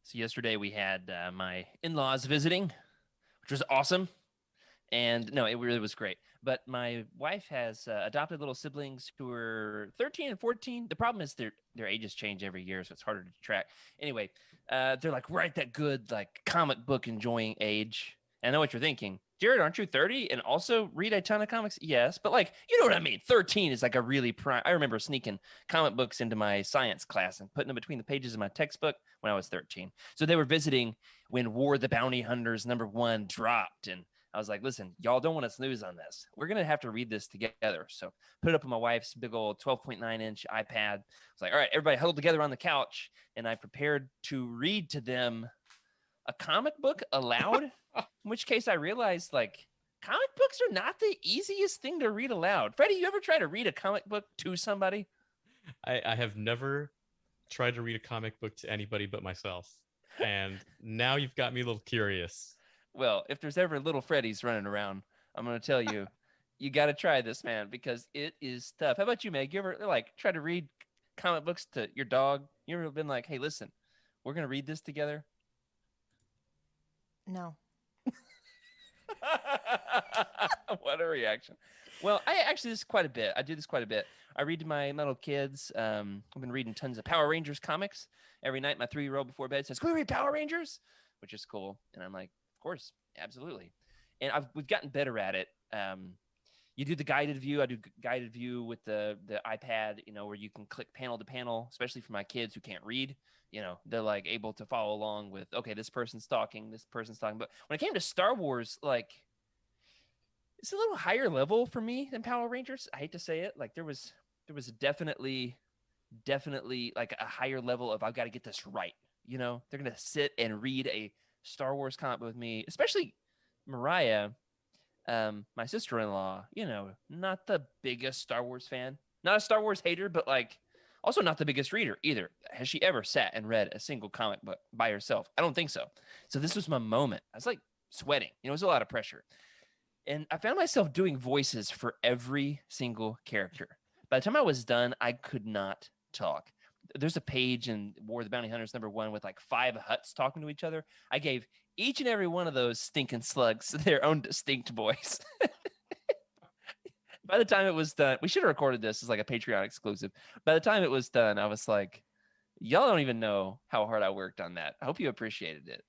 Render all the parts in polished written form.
So yesterday we had my in-laws visiting, which was awesome. And no, it really was great. But my wife has adopted little siblings who are 13 and 14. The problem is their ages change every year, so it's harder to track. Anyway, they're like right that good like comic book enjoying age. And I know what you're thinking. Jared, aren't you 30 and also read a ton of comics? Yes, but like, you know what I mean? 13 is like a really prime. I remember sneaking comic books into my science class and putting them between the pages of my textbook when I was 13. So they were visiting when War of the Bounty Hunters #1 dropped. And I was like, listen, y'all don't want to snooze on this. We're going to have to read this together. So put it up on my wife's big old 12.9-inch iPad. I was like, all right, everybody huddled together on the couch. And I prepared to read to them a comic book aloud, in which case I realized like comic books are not the easiest thing to read aloud. Freddie, you ever try to read a comic book to somebody? I have never tried to read a comic book to anybody but myself. And now you've got me a little curious. Well, if there's ever little Freddies running around, I'm going to tell you, you got to try this, man, because it is tough. How about you, Meg? You ever like try to read comic books to your dog? You ever been like, hey, listen, we're going to read this together? No. What a reaction. Well, I actually this quite a bit. I do this quite a bit. I read to my little kids. I've been reading tons of Power Rangers comics every night. My 3-year-old before bed says, "Can we read Power Rangers?" Which is cool, and I'm like, "Of course, absolutely." And we've gotten better at it. You do the guided view. I do guided view with the iPad. You know, where you can click panel to panel, especially for my kids who can't read. You know, they're like able to follow along with, okay, this person's talking, this person's talking. But when it came to Star Wars, like, it's a little higher level for me than Power Rangers. I hate to say it. Like there was definitely like a higher level of I've got to get this right. You know, they're gonna sit and read a Star Wars comic with me, especially Mariah, my sister-in-law. You know, not the biggest Star Wars fan, not a Star Wars hater, but like also not the biggest reader either. Has she ever sat and read a single comic book by herself? I don't think so. So this was my moment. I was like sweating. You know, it was a lot of pressure. And I found myself doing voices for every single character. By the time I was done, I could not talk. There's a page in War of the Bounty Hunters #1 with like 5 Hutts talking to each other. I gave each and every one of those stinking slugs their own distinct voice. By the time it was done, we should have recorded this as like a Patreon exclusive. By the time it was done, I was like, y'all don't even know how hard I worked on that. I hope you appreciated it.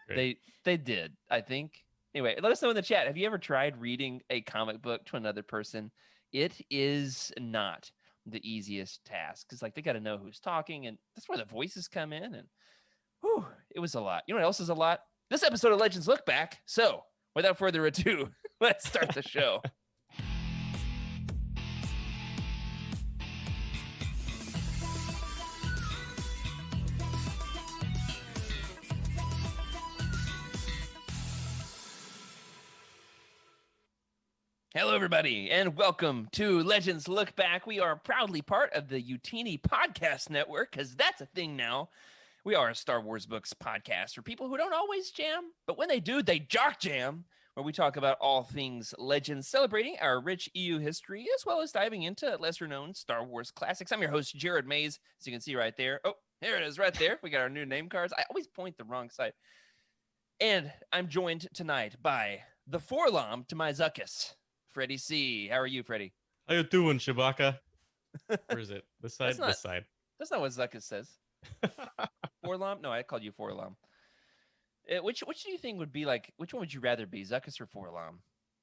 Great. They did, I think. Anyway, let us know in the chat. Have you ever tried reading a comic book to another person? It is not the easiest task because like they got to know who's talking, and that's where the voices come in. And whew, it was a lot. You know what else is a lot? This episode of Legends Look Back. So without further ado, let's start the show. Hello, everybody, and welcome to Legends Look Back. We are proudly part of the Youtini podcast network, because that's a thing now. We are a Star Wars books podcast for people who don't always jam, but when they do, they jock jam, where we talk about all things Legends, celebrating our rich EU history, as well as diving into lesser-known Star Wars classics. I'm your host, Jared Mays, as you can see right there. Oh, there it is right there. We got our new name cards. I always point the wrong side. And I'm joined tonight by the Forlom to my Zuckus, Freddy C. How are you, Freddy? How you doing, Chewbacca? Where is it? This side? This side. That's not what Zuckus says. Forlom? No, I called you Forlom. Which do you think would be like, which one would you rather be, Zuckus or Forlom?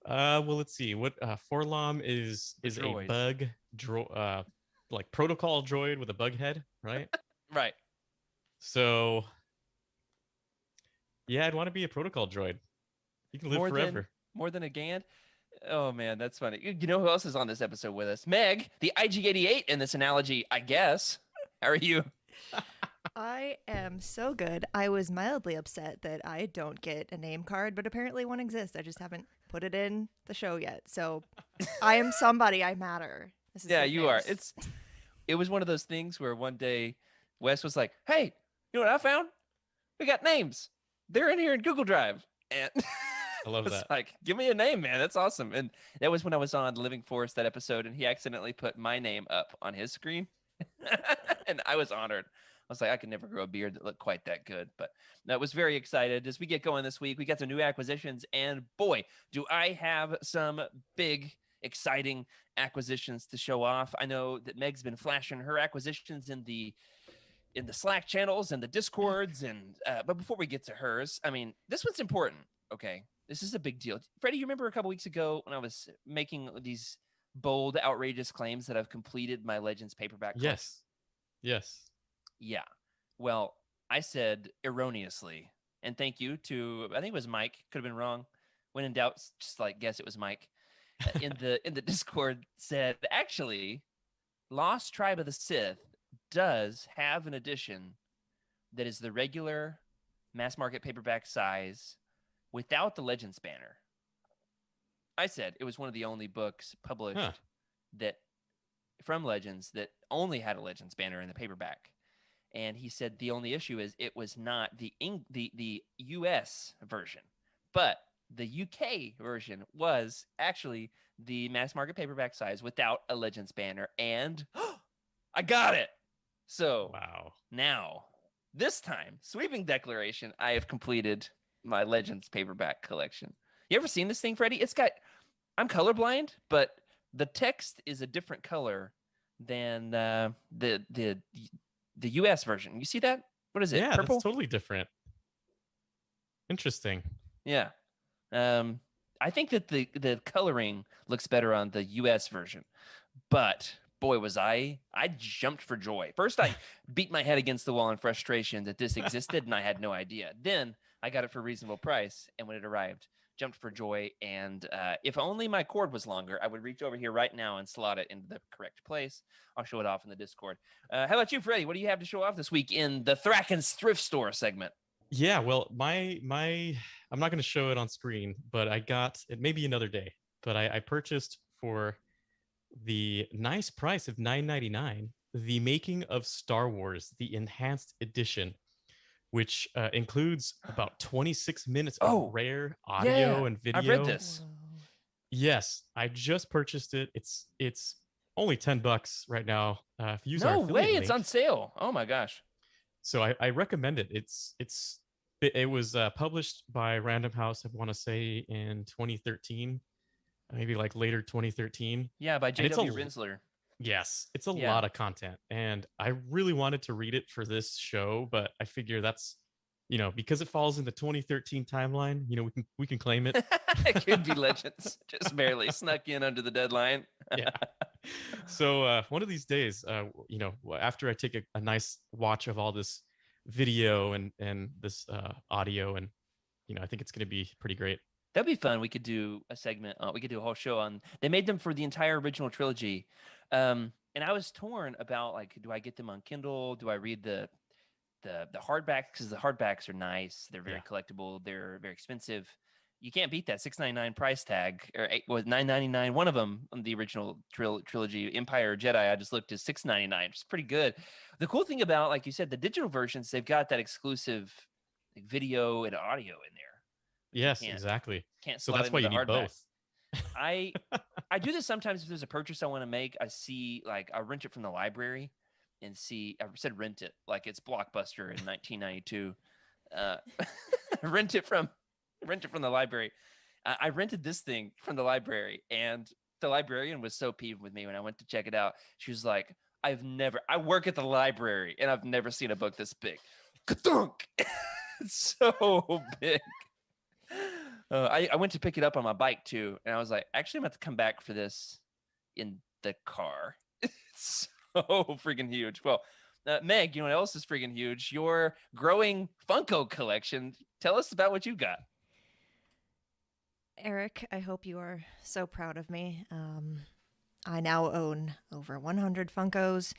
Well, let's see. What Forlom is droid. A bug like protocol droid with a bug head, right? Right. So yeah, I'd want to be a protocol droid. You can live forever. More than a Gand? Oh, man, that's funny. You know who else is on this episode with us? Meg, the IG-88 in this analogy, I guess. How are you? I am so good. I was mildly upset that I don't get a name card, but apparently one exists. I just haven't put it in the show yet. So I am somebody. I matter. This is Yeah, you are. It was one of those things where one day Wes was like, hey, you know what I found? We got names. They're in here in Google Drive. And I love that. Like, give me a name, man. That's awesome. And that was when I was on Living Forest, that episode, and he accidentally put my name up on his screen. And I was honored. was like, I could never grow a beard that looked quite that good. But I was very excited as we get going this week. We got some new acquisitions, and boy, do I have some big, exciting acquisitions to show off. I know that Meg's been flashing her acquisitions in the Slack channels and the Discords, and but before we get to hers, I mean, this one's important. Okay, this is a big deal. Freddie, you remember a couple weeks ago when I was making these bold, outrageous claims that I've completed my Legends paperback collection? Yes. Yeah. Well, I said erroneously, and thank you to, I think it was Mike. Could have been wrong. When in doubt, just like guess it was Mike. In the Discord said, actually, Lost Tribe of the Sith does have an edition that is the regular mass market paperback size without the Legends banner. I said it was one of the only books published that from Legends that only had a Legends banner in the paperback. And he said the only issue is it was not the US version, but the UK version was actually the mass market paperback size without a Legends banner. And I got it. So wow. Now, this time, sweeping declaration, I have completed my Legends paperback collection. You ever seen this thing, Freddie? I'm colorblind, but the text is a different color than the US version. You see that? What is it? Yeah, Purple? that's totally different. Interesting. Yeah. I think that the coloring looks better on the US version, but boy, was I jumped for joy. First, I beat my head against the wall in frustration that this existed, and I had no idea. Then I got it for a reasonable price, and when it arrived, jumped for joy. And if only my cord was longer, I would reach over here right now and slot it into the correct place. I'll show it off in the Discord. How about you, Freddie? What do you have to show off this week in the Thraken's Thrift Store segment? Yeah, well, my I'm not going to show it on screen, but I got it maybe another day. But I purchased for the nice price of $9.99 the Making of Star Wars, the enhanced edition, which includes about 26 minutes of rare audio and video. I've read this. Yes, I just purchased it. It's only $10 right now. If you use our affiliate way, link. it's on sale. Oh my gosh. So I recommend it. It was published by Random House, I want to say in 2013, maybe like later 2013. Yeah, by J.W. Rinsler. Yes, it's a lot of content, and I really wanted to read it for this show, but I figure that's, because it falls in the 2013 timeline, we can claim it. It could be Legends, just barely snuck in under the deadline. Yeah. So one of these days, after I take a nice watch of all this video and this audio, and I think it's going to be pretty great. That'd be fun. We could do a segment. We could do a whole show on. They made them for the entire original trilogy, and I was torn about do I get them on Kindle? Do I read the hardbacks? Because the hardbacks are nice. They're very collectible. They're very expensive. You can't beat that $6.99 price tag, or $9.99. One of them on the original trilogy, Empire Jedi, I just looked, is $6.99. It's pretty good. The cool thing about, like you said, the digital versions, they've got that exclusive video and audio in there. Yes, exactly. Can't so that's why you need both. I do this sometimes if there's a purchase I want to make. I see I rent it from the library and see. I said rent it like it's Blockbuster in 1992. Rent it from the library. I rented this thing from the library, and the librarian was so peeved with me when I went to check it out. She was like, I work at the library, and I've never seen a book this big. Ka-thunk! It's so big. I went to pick it up on my bike too, and I was like, actually, I'm going to come back for this in the car. It's so freaking huge. Well, Meg, you know what else is freaking huge? Your growing Funko collection. Tell us about what you got. Eric, I hope you are so proud of me. I now own over 100 Funkos.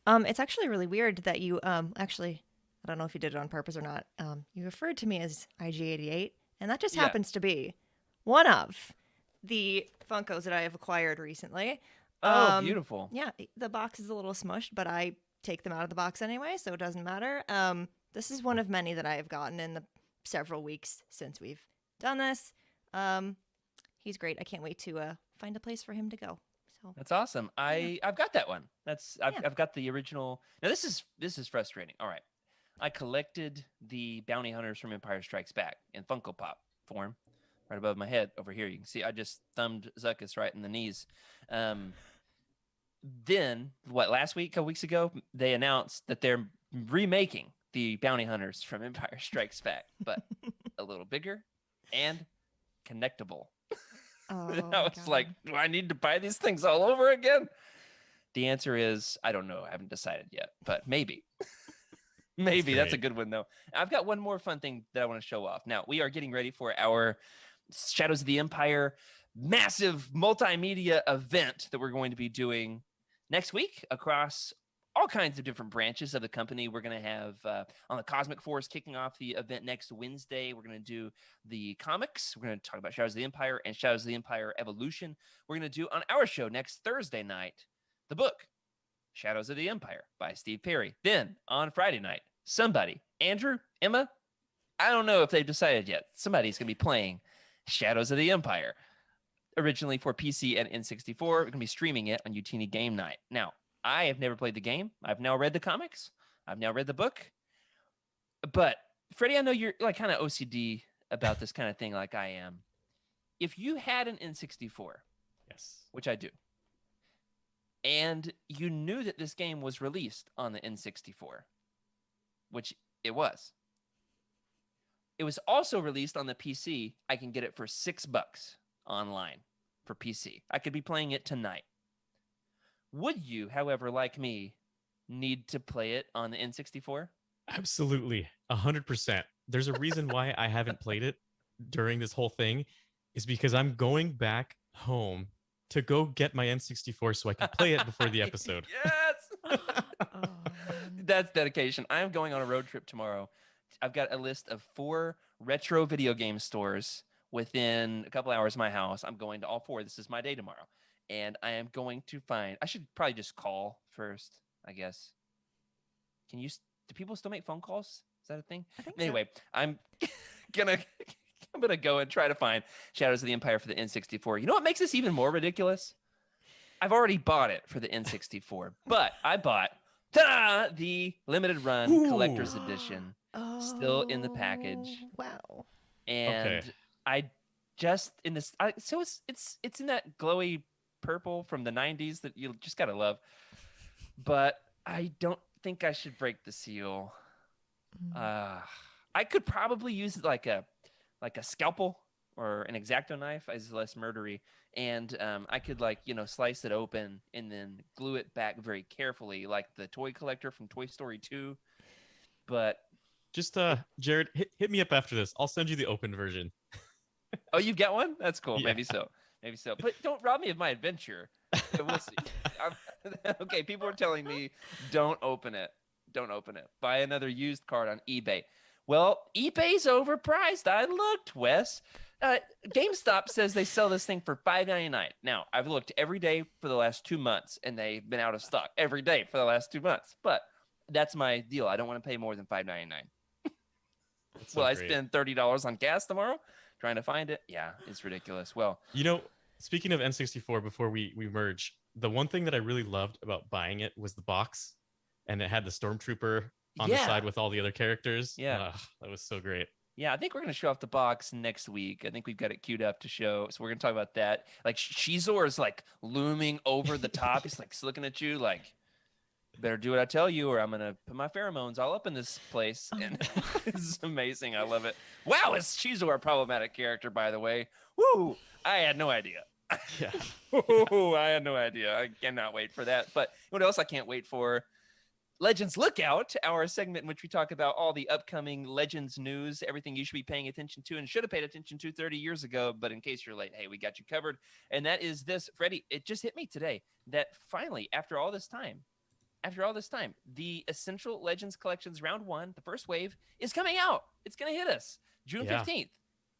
It's actually really weird that you, actually, I don't know if you did it on purpose or not. You referred to me as IG88, and that just happens to be one of the Funkos that I have acquired recently. Oh, beautiful. Yeah, the box is a little smushed, but I take them out of the box anyway, so it doesn't matter. This is one of many that I have gotten in the several weeks since we've done this. He's great. I can't wait to find a place for him to go. So That's awesome. I've got that one. Yeah. I've got the original. Now this is frustrating. All right, I collected the bounty hunters from Empire Strikes Back in Funko Pop form, right above my head over here. You can see I just thumbed Zuckus right in the knees. Then last week, a couple weeks ago, they announced that they're remaking the bounty hunters from Empire Strikes Back, but a little bigger and connectable. Oh, And my I was God. like, do I need to buy these things all over again? The answer is, I don't know. I haven't decided yet, but maybe. Maybe. That's a great. good one, though. I've got one more fun thing that I want to show off. Now, we are getting ready for our Shadows of the Empire massive multimedia event that we're going to be doing next week across all kinds of different branches of the company. We're going to have on the Cosmic Force kicking off the event next Wednesday. We're going to do the comics. We're going to talk about Shadows of the Empire and Shadows of the Empire Evolution. We're going to do on our show next Thursday night the book Shadows of the Empire by Steve Perry. Then on Friday night, somebody, Andrew, Emma, I don't know if they've decided yet. Somebody's going to be playing Shadows of the Empire, originally for PC and N64. We're going to be streaming it on Youtini Game Night. Now, I have never played the game. I've now read the comics. I've now read the book. But Freddie, I know you're like kind of OCD about this kind of thing like I am. If you had an N64, Yes. which I do, and you knew that this game was released on the N64, which it was. It was also released on the PC. I can get it for $6 online for PC. I could be playing it tonight. Would you, however, like me, need to play it on the N64? Absolutely. 100%. There's a reason why I haven't played it during this whole thing is because I'm going back home to go get my N64 so I can play it before the episode. Yes! Oh, man. That's dedication. I'm going on a road trip tomorrow. I've got a list of 4 retro video game stores within a couple hours of my house. I'm going to all 4. This is my day tomorrow. And I am going to find, I should probably just call first, I guess. Do people still make phone calls? Is that a thing? I think so. Anyway, I'm gonna go and try to find Shadows of the Empire for the N64. You know what makes this even more ridiculous? I've already bought it for the N64, but I bought the limited run collector's edition, still in the package. Oh, wow. And Okay. I just in this, so it's in that glowy purple from the 90s that you just gotta love. But I don't think I should break the seal. I could probably use like a scalpel or an X-Acto knife as less murdery, and I could slice it open and then glue it back very carefully, like the toy collector from Toy Story 2. But Just Jared, hit me up after this. I'll send you the open version. oh, you've got one? That's cool. Yeah. Maybe so. But don't rob me of my adventure. We'll see. Okay, people are telling me don't open it. Don't open it. Buy another used card on eBay. Well, eBay's overpriced. I looked, Wes. GameStop says they sell this thing for $5.99. Now, I've looked every day for the last 2 months, and they've been out of stock every day for the last 2 months. But that's my deal. I don't want to pay more than $5.99. That's so Will I great. spend $30 on gas tomorrow trying to find it? Yeah, it's ridiculous. Well, You know, speaking of N64, before we merge, the one thing that I really loved about buying it was the box, and it had the Stormtrooper on the Yeah. side with all the other characters. Yeah. That was so great. yeah, I think we're going to show off the box next week. I think we've got it queued up to show. So we're going to talk about that. Like Shizor is like looming over the top. He's like looking at you like, better do what I tell you or I'm going to put my pheromones all up in this place. And it's amazing. I love it. Wow, is Shizor a problematic character, by the way? Woo! I had no idea. Yeah. Ooh, I had no idea. I cannot wait for that. But what else I can't wait for? Legends Lookout, our segment in which we talk about all the upcoming Legends news, everything you should be paying attention to and should have paid attention to 30 years ago. But in case you're late, hey, we got you covered. And that is this, Freddie, it just hit me today that finally, after all this time, the Essential Legends Collections Round 1, the first wave, is coming out. It's going to hit us June Yeah. 15th.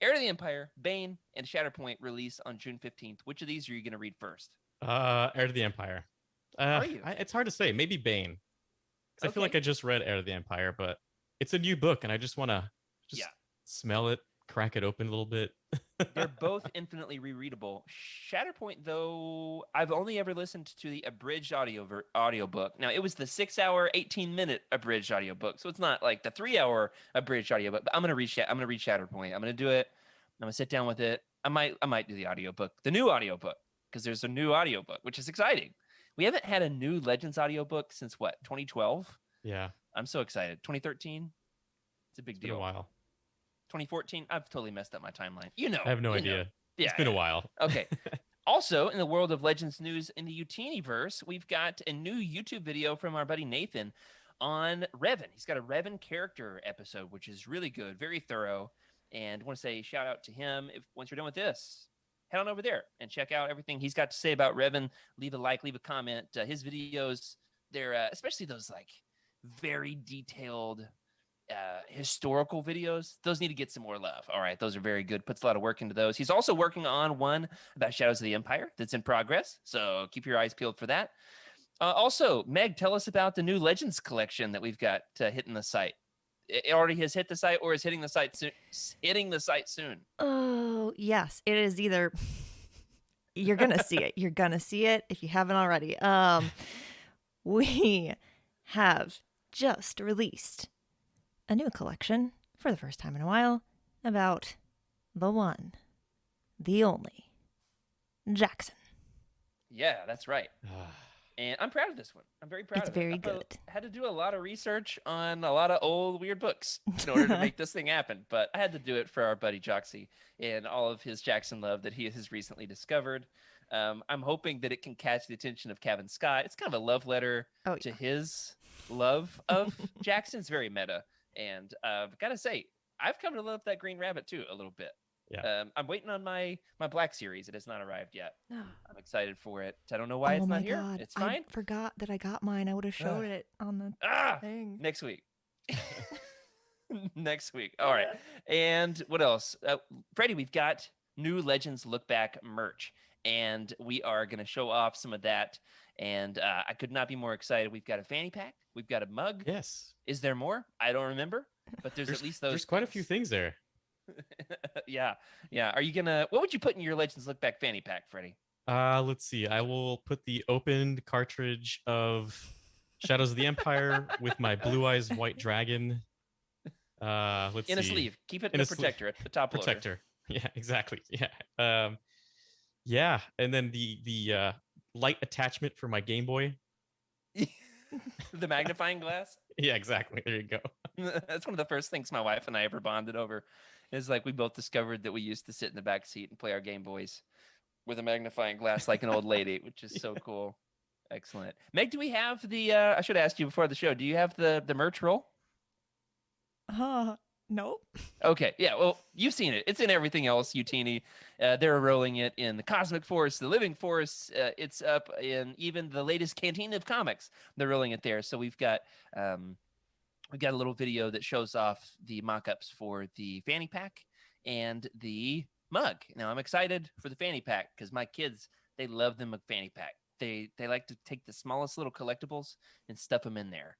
Heir to the Empire, Bane, and Shatterpoint release on June 15th. Which of these are you going to read first? Heir to the Empire. Are you? It's hard to say. Maybe Bane. 'Cause I feel Okay. like I just read Heir to the Empire, but it's a new book, and I just want to Yeah. smell it, crack it open a little bit. They're both infinitely rereadable. Shatterpoint, though, I've only ever listened to the abridged audiobook. Now, it was the 6-hour, 18-minute abridged audiobook, so it's not like the 3-hour abridged audiobook. But I'm gonna read Shatterpoint. I'm gonna do it. I'm gonna sit down with it. I might do the audiobook, the new audiobook, because there's a new audiobook, which is exciting. We haven't had a new Legends audiobook since what, 2012? Yeah, I'm so excited. 2013? It's a big it's been deal. a while. 2014? I've totally messed up my timeline. You know. I have no you idea. know. Yeah, It's been a while. Okay. Also, in the world of Legends news in the Youtini verse, we've got a new YouTube video from our buddy Nathan on Revan. He's got a Revan character episode, which is really good, very thorough. And I want to say shout out to him. If once you're done with this, head on over there and check out everything he's got to say about Revan. Leave a like, leave a comment. His videos, they're especially those like very detailed historical videos, those need to get some more love. All right, those are very good. Puts a lot of work into those. He's also working on one about Shadows of the Empire that's in progress, so keep your eyes peeled for that. Also, Meg, tell us about the new Legends collection that we've got hitting the site. It already has hit the site, or is hitting the site soon? Hitting the site soon. Oh yes, it is either. You're gonna see it. You're gonna see it if you haven't already. We have just released a new collection for the first time in a while about the one, the only, Jackson. Yeah, that's right. And I'm proud of this one. I'm very proud It's of it. very good. I had to do a lot of research on a lot of old weird books in order to make this thing happen, but I had to do it for our buddy Joxy and all of his Jackson love that he has recently discovered. I'm hoping that it can catch the attention of Kevin Scott. It's kind of a love letter to his love of Jackson. It's very meta. And I've got to say, I've come to love that Green Rabbit too a little bit. Yeah. I'm waiting on my Black series. It has not arrived yet. I'm excited for it. I don't know why it's not here. It's fine. I forgot that I got mine. I would have showed it on the thing. Next week. Next week. All right. And what else? Freddy, we've got new Legends Lookback merch, and we are going to show off some of that. And I could not be more excited. We've got a fanny pack. We've got a mug. Yes. Is there more? I don't remember, but there's at least those. There's quite a few things there. Yeah. Are you gonna? What would you put in your Legends Look Back fanny pack, Freddy? Let's see. I will put the opened cartridge of Shadows of the Empire with my Blue Eyes White Dragon. Let's see. In a sleeve. Keep it in a protector at the top. Protector. Loader. Yeah, exactly. Yeah. Yeah, and then the light attachment for my Game Boy. The magnifying glass. Yeah, exactly. There you go. That's one of the first things my wife and I ever bonded over. Is like we both discovered that we used to sit in the back seat and play our Game Boys with a magnifying glass like an old lady, which is so cool. Excellent. Meg, do we have the? I should have asked you before the show. Do you have the merch roll? Nope. Okay. Yeah. Well, you've seen it. It's in everything else. Youtini. They're rolling it in the Cosmic Force, the Living Force. It's up in even the latest Canteen of Comics. They're rolling it there. So we've got a little video that shows off the mock-ups for the fanny pack and the mug. Now I'm excited for the fanny pack because my kids, they love the fanny pack. They like to take the smallest little collectibles and stuff them in there.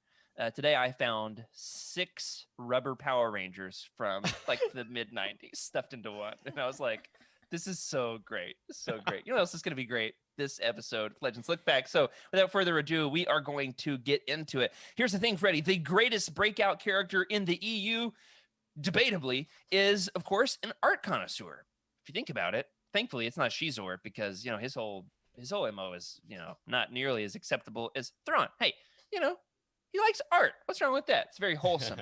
Today I found 6 rubber Power Rangers from like the mid 90s stuffed into one. And I was like, this is so great. So great. You know what else is going to be great? This episode, Legends Look Back. So without further ado, we are going to get into it. Here's the thing, Freddy. The greatest breakout character in the EU, debatably, is, of course, an art connoisseur. If you think about it, thankfully, it's not Shizor because, you know, his whole MO is, you know, not nearly as acceptable as Thrawn. Hey, you know, he likes art. What's wrong with that? It's very wholesome.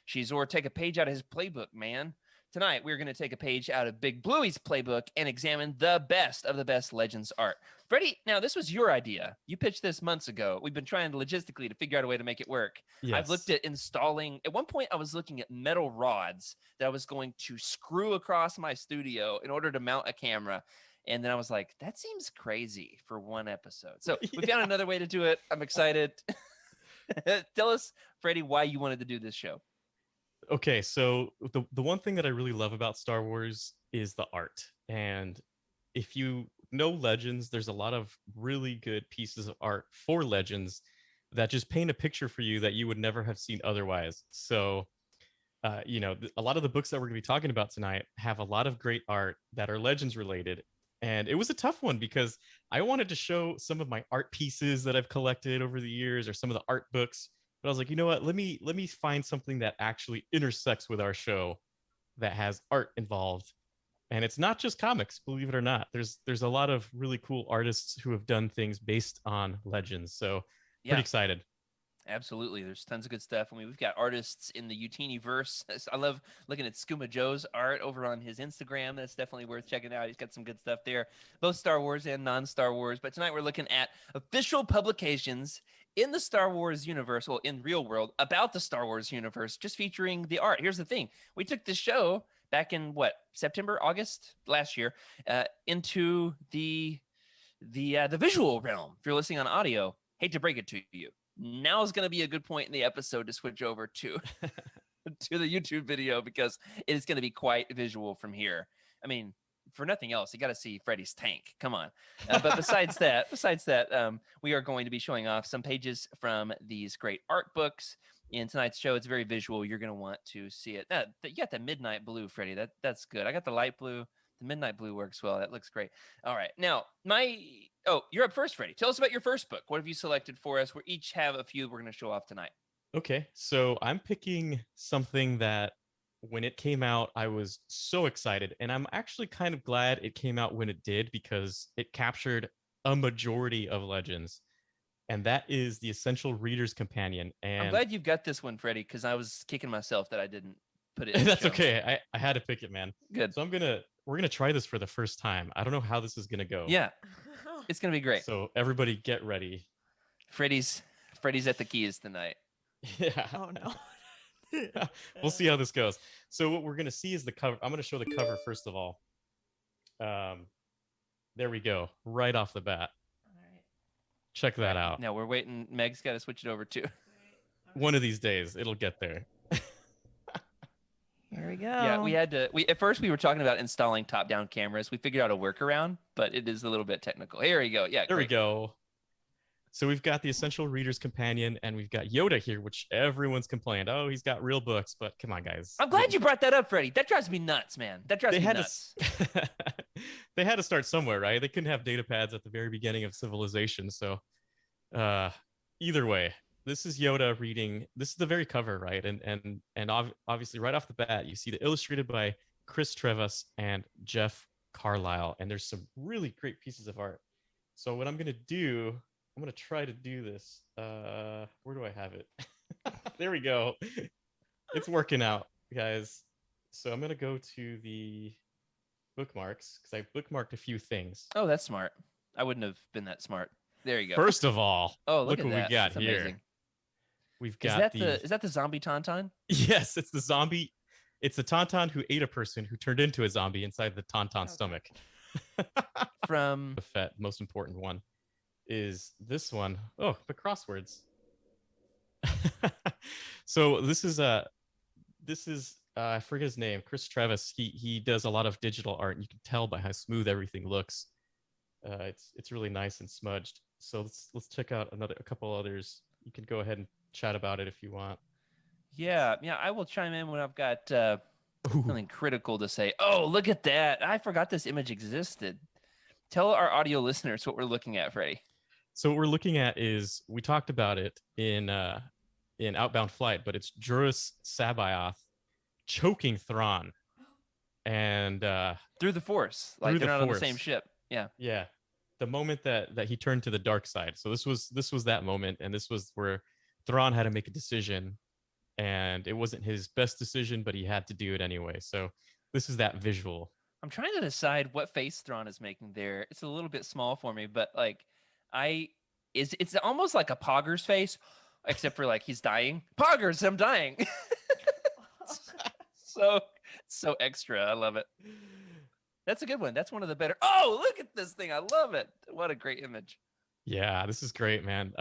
Shizor, take a page out of his playbook, man. Tonight, we're going to take a page out of Big Bluey's playbook and examine the best of the best Legends art. Freddy, now this was your idea. You pitched this months ago. We've been trying logistically to figure out a way to make it work. Yes. I've looked at installing. At one point, I was looking at metal rods that I was going to screw across my studio in order to mount a camera. And then I was like, that seems crazy for one episode. So we found another way to do it. I'm excited. Tell us, Freddy, why you wanted to do this show. Okay, so the one thing that I really love about Star Wars is the art. And if you know Legends, there's a lot of really good pieces of art for Legends that just paint a picture for you that you would never have seen otherwise. So a lot of the books that we're going to be talking about tonight have a lot of great art that are Legends related. And it was a tough one because I wanted to show some of my art pieces that I've collected over the years or some of the art books. But I was like, you know what? Let me find something that actually intersects with our show that has art involved. And it's not just comics, believe it or not. There's a lot of really cool artists who have done things based on Legends. So pretty excited. Absolutely. There's tons of good stuff. I mean, we've got artists in the Youtini verse. I love looking at Skooma Joe's art over on his Instagram. That's definitely worth checking out. He's got some good stuff there, both Star Wars and non-Star Wars. But tonight we're looking at official publications in the Star Wars universe, well, in real world, about the Star Wars universe, just featuring the art. Here's the thing. We took this show back in, September, August last year, into the visual realm. If you're listening on audio, hate to break it to you. Now is going to be a good point in the episode to switch over to to the YouTube video because it is going to be quite visual from here. I mean, for nothing else, you got to see Freddy's tank. Come on. But besides that, we are going to be showing off some pages from these great art books. In tonight's show, it's very visual. You're going to want to see it. You got the midnight blue, Freddy. That's good. I got the light blue. The midnight blue works well. That looks great. All right. Now, you're up first, Freddy. Tell us about your first book. What have you selected for us? We each have a few we're going to show off tonight. Okay. So I'm picking something that when it came out, I was so excited. And I'm actually kind of glad it came out when it did because it captured a majority of Legends. And that is the Essential Reader's Companion. And I'm glad you've got this one, Freddy, because I was kicking myself that I didn't put it in. That's okay. I had to pick it, man. Good. So we're gonna try this for the first time. I don't know how this is gonna go. Yeah, it's gonna be great. So everybody get ready. Freddy's at the keys tonight. Yeah. Oh no. We'll see how this goes. So what we're gonna see is the cover. I'm gonna show the cover first of all. There we go. Right off the bat. All right. Check that out. Now we're waiting. Meg's got to switch it over too. One of these days, it'll get there. Here we go. Yeah, we had to. At first we were talking about installing top-down cameras. We figured out a workaround, but it is a little bit technical. Here we go. Yeah, there we go. So we've got the Essential Reader's Companion, and we've got Yoda here, which everyone's complained. Oh, he's got real books, but come on, guys. I'm glad you brought that up, Freddie. That drives me nuts, man. That drives me nuts. They had to start somewhere, right? They couldn't have data pads at the very beginning of civilization. So either way, this is Yoda reading. This is the very cover, right? And obviously, right off the bat, you see the illustrated by Chris Trevis and Jeff Carlisle, and there's some really great pieces of art. So what I'm gonna do, I'm gonna try to do this. Where do I have it? There we go. It's working out, guys. So I'm gonna go to the bookmarks because I bookmarked a few things. Oh, that's smart. I wouldn't have been that smart. There you go. First of all, oh, look what at that. we got That's here. Amazing. We've got is that the zombie tauntaun? Yes, it's the zombie. It's the tauntaun who ate a person who turned into a zombie inside the tauntaun's stomach. From the most important one is this one. Oh, the crosswords. So this is I forget his name, Chris Trevis. He does a lot of digital art, and you can tell by how smooth everything looks. It's really nice and smudged. So let's check out a couple others. You can go ahead and chat about it if you want. Yeah, I will chime in when I've got something critical to say. Oh, look at that. I forgot this image existed. Tell our audio listeners what we're looking at, Freddie. So what we're looking at is, we talked about it in Outbound Flight, but it's Juris Sabaoth choking Thrawn. And through the Force. Like they're not on the same ship. Yeah. Yeah. The moment that he turned to the dark side. So this was that moment, and this was where Thrawn had to make a decision, and it wasn't his best decision, but he had to do it anyway. So this is that visual. I'm trying to decide what face Thrawn is making there. It's a little bit small for me, but like it's almost like a Pogger's face, except for like he's dying. Poggers, I'm dying. so extra. I love it. That's a good one. That's one of the better. Oh, look at this thing. I love it. What a great image. Yeah, this is great, man.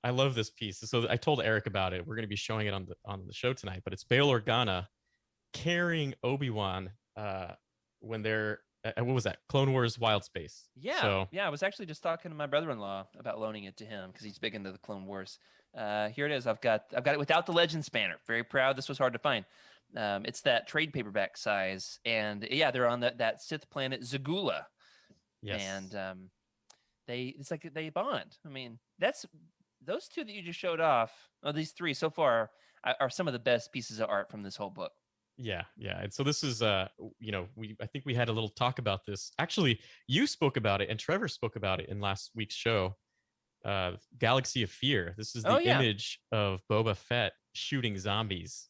I love this piece. So I told Eric about it. We're going to be showing it on the show tonight, but it's Bail Organa carrying Obi-Wan when they're what was that? Clone Wars Wild Space. Yeah, So, yeah. I was actually just talking to my brother-in-law about loaning it to him because he's big into the Clone Wars. Here it is. I've got it without the Legends banner. Very proud. This was hard to find. It's that trade paperback size, and yeah, they're on that Sith planet Zagula, yes. and it's like they bond. I mean, that's those two that you just showed off. Oh, these three so far are some of the best pieces of art from this whole book. Yeah. And so this is, I think we had a little talk about this. Actually, you spoke about it, and Trevor spoke about it in last week's show. Galaxy of Fear. This is the image of Boba Fett shooting zombies.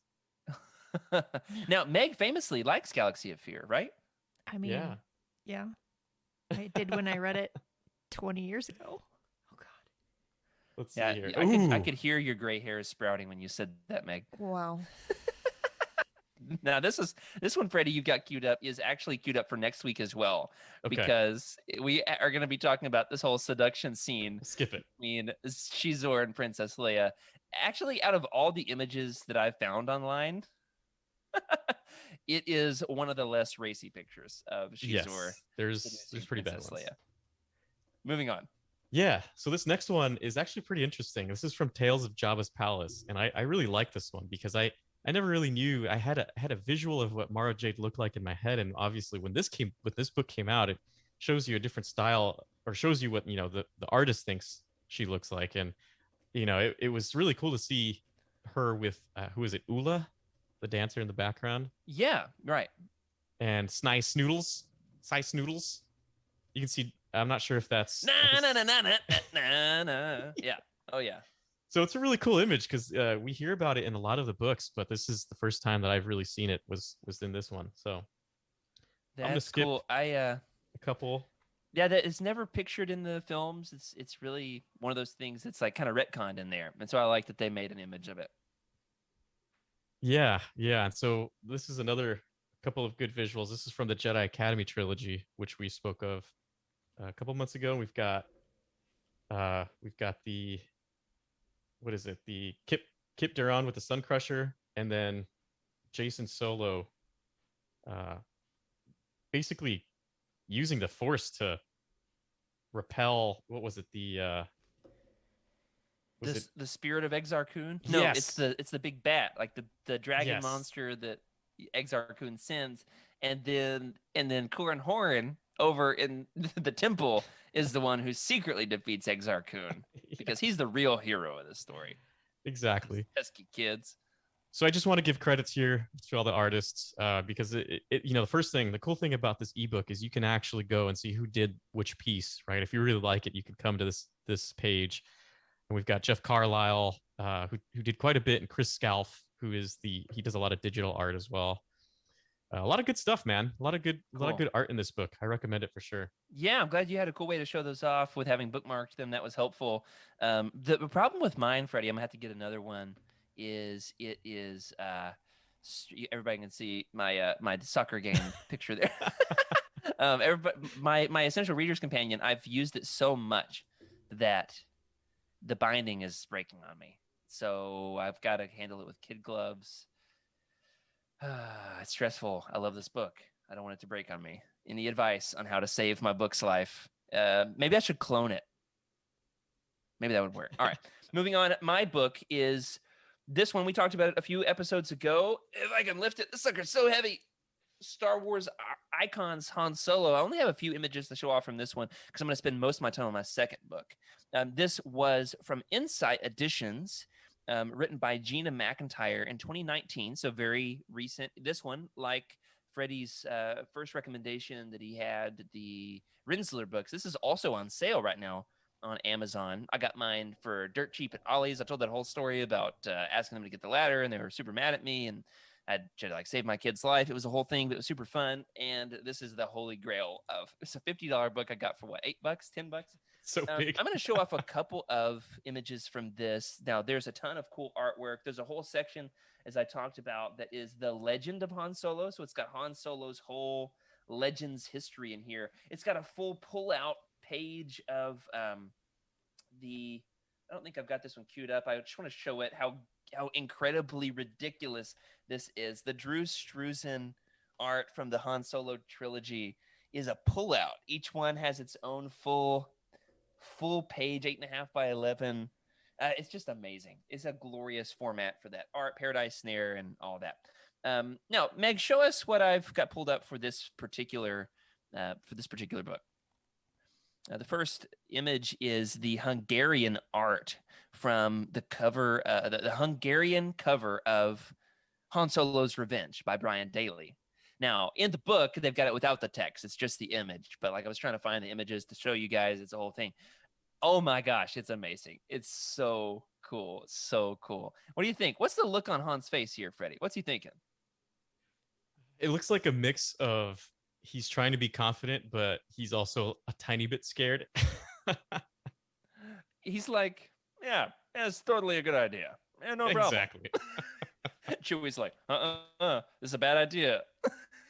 Now, Meg famously likes Galaxy of Fear, right? I mean, yeah. I did when I read it 20 years ago. Oh God. Let's see here. I could hear your gray hairs sprouting when you said that, Meg. Wow. Now this one, Freddie, you've got queued up is actually queued up for next week as well, because we are going to be talking about this whole seduction scene. Skip it. Between Shizor and Princess Leia. Actually, out of all the images that I've found online, it is one of the less racy pictures of Shizor. Yes, there's pretty bad ones. Leia. Moving on. Yeah, so this next one is actually pretty interesting. This is from Tales of Jabba's Palace, and I really like this one because I never really knew. I had a visual of what Mara Jade looked like in my head, and obviously when this book came out, it shows you a different style, or shows you what the artist thinks she looks like, and it was really cool to see her with who is it, Ula, the dancer in the background. Yeah, right. And Snice Noodles. You can see. I'm not sure if that's. Yeah. Oh yeah. So it's a really cool image because we hear about it in a lot of the books, but this is the first time that I've really seen it was in this one. So that's cool. A couple. Yeah, that is never pictured in the films. It's really one of those things that's like kind of retconned in there, and so I like that they made an image of it. Yeah. And so this is another couple of good visuals. This is from the Jedi Academy trilogy, which we spoke of a couple months ago. We've got the, what is it? The Kip Duran with the Sun Crusher, and then Jason Solo, basically using the Force to repel. What was it? The spirit of Exar Kun? No, yes. it's the big bat, like the dragon monster that Exar Kun sends, and then Corran Horn over in the temple is the one who secretly defeats Exar Kun because he's the real hero of this story. Exactly. Pesky kids. So I just want to give credits here to all the artists because the cool thing about this ebook is you can actually go and see who did which piece, right? If you really like it, you can come to this page. And we've got Jeff Carlisle, who did quite a bit, and Chris Scalf, he does a lot of digital art as well. A lot of good stuff, man. A lot of good art in this book. I recommend it for sure. Yeah, I'm glad you had a cool way to show those off with having bookmarked them. That was helpful. The problem with mine, Freddie, I'm gonna have to get another one. Everybody can see my soccer game picture there. My Essential Reader's Companion, I've used it so much that the binding is breaking on me. So I've got to handle it with kid gloves. It's stressful. I love this book. I don't want it to break on me. Any advice on how to save my book's life? Maybe I should clone it. Maybe that would work. All right. Moving on. My book is this one. We talked about it a few episodes ago. If I can lift it, this sucker's so heavy. Star Wars Icons Han Solo. I only have a few images to show off from this one because I'm going to spend most of my time on my second book. This was from Insight Editions, written by Gina McIntyre in 2019, so very recent. This one, like Freddie's first recommendation that he had, the Rinsler books, this is also on sale right now on Amazon. I got mine for dirt cheap at Ollie's. I told that whole story about asking them to get the ladder, and they were super mad at me, and I had to save my kid's life. It was a whole thing, but it was super fun. And this is the holy grail of, it's a $50 book I got for what, $8, $10? So big. I'm going to show off a couple of images from this. Now, there's a ton of cool artwork. There's a whole section, as I talked about, that is the legend of Han Solo. So it's got Han Solo's whole Legends history in here. It's got a full pull-out page of I don't think I've got this one queued up. I just want to show it how incredibly ridiculous this is. The Drew Struzan art from the Han Solo trilogy is a pullout. Each one has its own full page, 8.5 by 11. It's just amazing. It's a glorious format for that art, Paradise Snare, and all that. Now, Meg, show us what I've got pulled up for this particular book. The first image is the Hungarian art from the cover, the Hungarian cover of Han Solo's Revenge by Brian Daly. Now, in the book, they've got it without the text. It's just the image. But like I was trying to find the images to show you guys, it's a whole thing. Oh my gosh, it's amazing. It's so cool. So cool. What do you think? What's the look on Han's face here, Freddy? What's he thinking? It looks like a mix of he's trying to be confident, but he's also a tiny bit scared. He's like, yeah, that's totally a good idea. Yeah, no problem. Exactly. Chewie's like, this is a bad idea.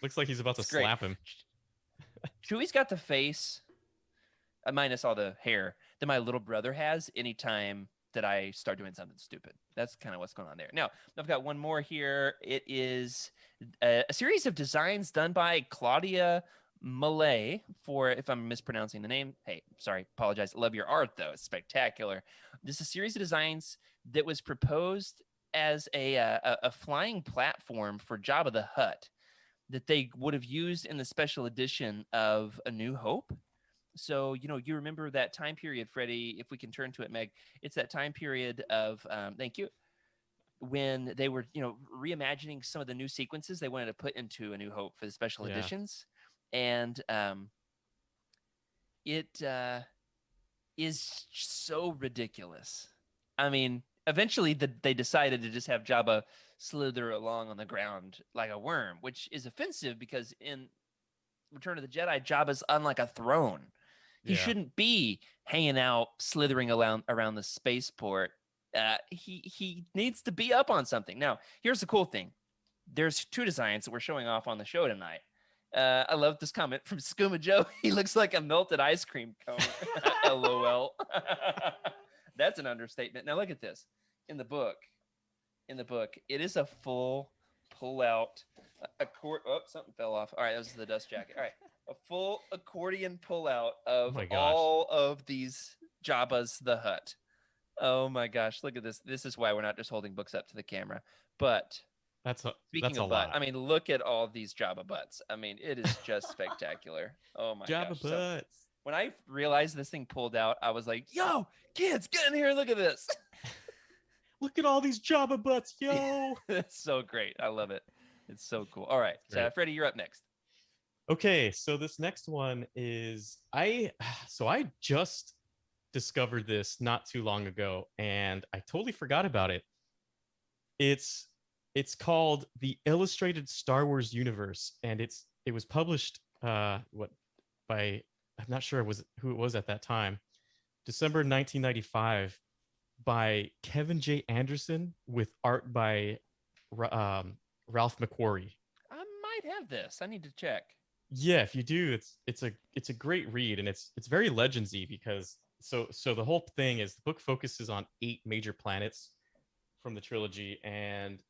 Looks like he's about to slap him. Chewie's got the face, minus all the hair, that my little brother has anytime that I start doing something stupid. That's kind of what's going on there. Now, I've got one more here. It is a series of designs done by Claudia Malay for, if I'm mispronouncing the name, hey, sorry, apologize. Love your art, though. It's spectacular. This is a series of designs that was proposed as a flying platform for Jabba the Hutt that they would have used in the special edition of A New Hope. So, you remember that time period, Freddie, if we can turn to it, Meg, it's that time period of, thank you, when they were, reimagining some of the new sequences they wanted to put into A New Hope for the special editions. And it is so ridiculous. I mean, eventually they decided to just have Jabba slither along on the ground like a worm, which is offensive because in Return of the Jedi, Jabba's on like a throne. He shouldn't be hanging out, slithering around the spaceport. He needs to be up on something. Now, here's the cool thing. There's two designs that we're showing off on the show tonight. I love this comment from Skooma Joe. He looks like a melted ice cream cone. LOL. That's an understatement. Now look at this. In the book, it is a full pull-out. Something fell off. All right, that was the dust jacket. All right, a full accordion pull-out of all of these Jabba's the Hutt. Oh my gosh, look at this. This is why we're not just holding books up to the camera. But speaking of butt, I mean, look at all these Jabba butts. I mean, it is just spectacular. Oh my gosh. Jabba butts. So, when I realized this thing pulled out, I was like, yo, kids, get in here and look at this. Look at all these Jabba butts, yo. It's so great. I love it. It's so cool. All right. So, Freddie, you're up next. Okay. So this next one is I just discovered this not too long ago and I totally forgot about it. It's called The Illustrated Star Wars Universe, and it was published by, I'm not sure who it was at that time, December 1995, by Kevin J. Anderson with art by Ralph McQuarrie. I might have this. I need to check. Yeah, if you do, it's a great read, and it's very Legendsy because so the whole thing is the book focuses on 8 major planets from the trilogy, and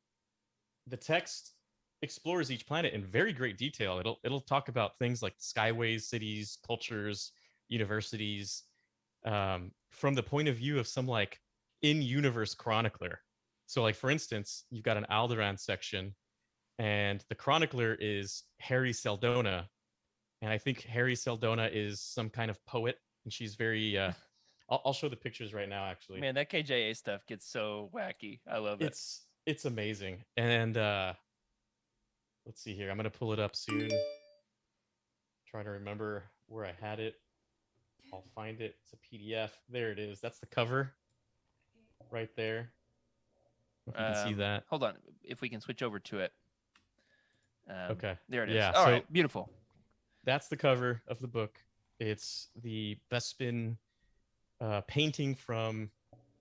the text explores each planet in very great detail. It'll talk about things like skyways, cities, cultures, universities, from the point of view of some like in-universe chronicler. So like, for instance, you've got an Alderaan section, and the chronicler is Harry Seldona. And I think Harry Seldona is some kind of poet, and she's very... I'll show the pictures right now, actually. Man, that KJA stuff gets so wacky. I love it. It's amazing. And let's see here. I'm going to pull it up soon. Trying to remember where I had it. I'll find it. It's a PDF. There it is. That's the cover right there. If you can see that. Hold on. If we can switch over to it. Okay. There it is. Yeah, All right. Beautiful. That's the cover of the book. It's the Bespin painting from,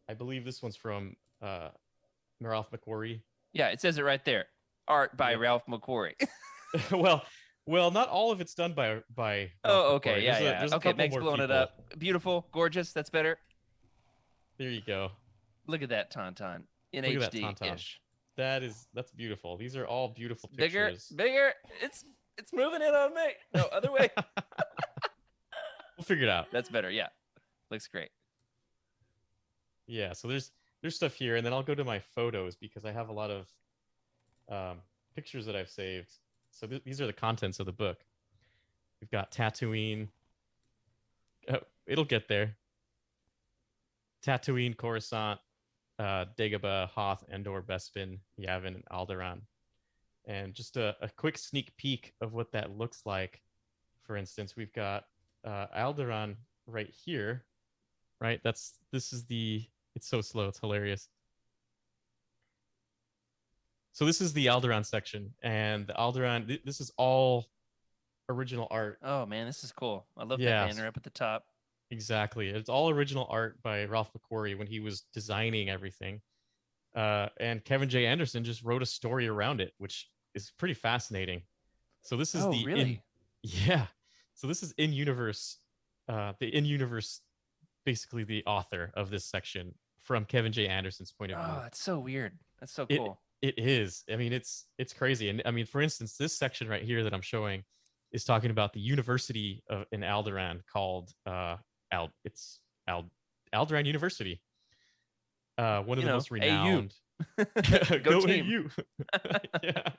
I believe this one's from Ralph McQuarrie. Yeah, it says it right there. Art by Ralph McQuarrie. well, not all of it's done by Oh, okay. McQuarrie. Yeah. There's okay, Meg's blowing it up. Beautiful, gorgeous. That's better. There you go. Look at that Tauntaun in HD-ish. That's beautiful. These are all beautiful pictures. Bigger. It's moving in on me. No, other way. figure it out. That's better. Yeah, looks great. Yeah, so there's stuff here, and then I'll go to my photos because I have a lot of pictures that I've saved. So these are the contents of the book. We've got Tatooine. Oh, it'll get there. Tatooine, Coruscant, Dagobah, Hoth, Endor, Bespin, Yavin, and Alderaan. And just a quick sneak peek of what that looks like. For instance, we've got Alderaan right here. Right? It's so slow, it's hilarious. So this is the Alderaan section, and the Alderaan, this is all original art. Oh man, this is cool. I love Yeah. that banner up at the top. Exactly. It's all original art by Ralph McQuarrie when he was designing everything. And Kevin J. Anderson just wrote a story around it, which is pretty fascinating. So this is really? Yeah. So this is in-universe, the in-universe, basically the author of this section from Kevin J. Anderson's point of view. Oh, that's so weird. That's so cool. It is. I mean, it's crazy. And I mean, for instance, this section right here that I'm showing is talking about the university in Alderaan called Alderaan University. One of the most renowned. Go team. AU. Yeah.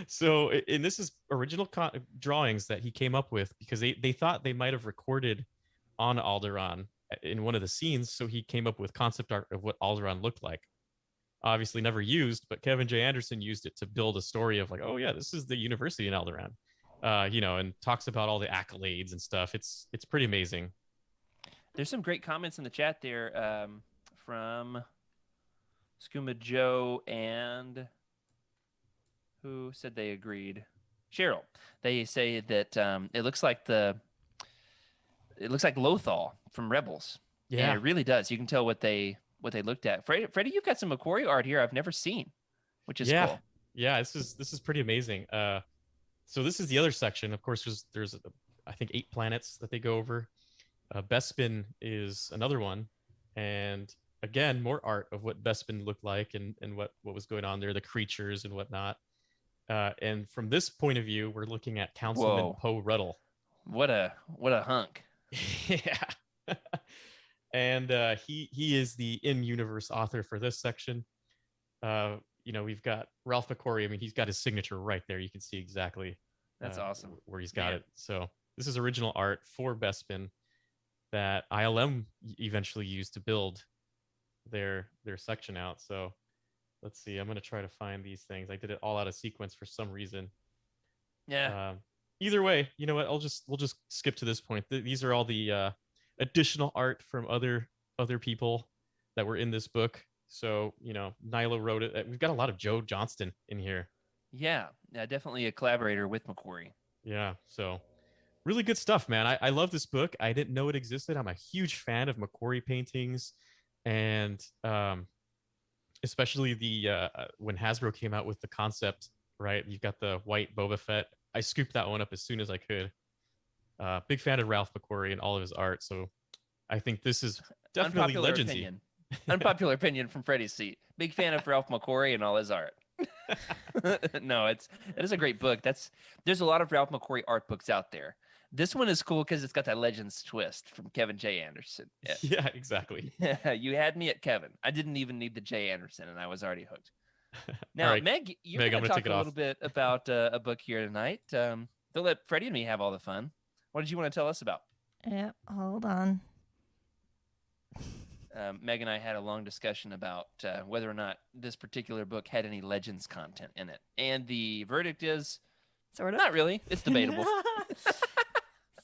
So, and this is original drawings that he came up with because they thought they might have recorded on Alderaan in one of the scenes. So he came up with concept art of what Alderaan looked like. Obviously never used, but Kevin J. Anderson used it to build a story of like, oh yeah, this is the university in Alderaan. And talks about all the accolades and stuff. It's pretty amazing. There's some great comments in the chat there from Skooma Joe and who said they agreed? Cheryl. They say that it looks like Lothal from Rebels. Yeah, and it really does. You can tell what they looked at. Freddy, you've got some McQuarrie art here I've never seen, which is cool. Yeah, this is pretty amazing. So this is the other section. Of course, there's I think 8 planets that they go over. Bespin is another one, and again, more art of what Bespin looked like and what was going on there, the creatures and whatnot. And from this point of view, we're looking at Councilman Poe Ruddle. What a hunk. Yeah. And he is the in-universe author for this section. We've got Ralph McQuarrie. I mean, he's got his signature right there. You can see exactly that's awesome where he's got it. So this is original art for Bespin that ILM eventually used to build their section out. So let's see. I'm going to try to find these things. I did it all out of sequence for some reason. Yeah. Either way, you know what? We'll just skip to this point. These are all the additional art from other people that were in this book. So, Nyla wrote it. We've got a lot of Joe Johnston in here. Yeah, definitely a collaborator with McQuarrie. Yeah, so really good stuff, man. I love this book. I didn't know it existed. I'm a huge fan of McQuarrie paintings, and especially the when Hasbro came out with the concept, right? You've got the white Boba Fett. I scooped that one up as soon as I could. Big fan of Ralph McQuarrie and all of his art, so I think this is definitely legendary. Unpopular opinion from Freddy's seat. Big fan of Ralph McQuarrie and all his art. No, it is a great book. There's a lot of Ralph McQuarrie art books out there. This one is cool because it's got that Legends twist from Kevin J. Anderson. Yeah, exactly. You had me at Kevin. I didn't even need the J. Anderson, and I was already hooked. Now, right. Meg, you're going to talk a little bit about a book here tonight. Don't let Freddy and me have all the fun. What did you want to tell us about? Yeah, hold on. Meg and I had a long discussion about whether or not this particular book had any Legends content in it. And the verdict is sort of. Not really. It's debatable.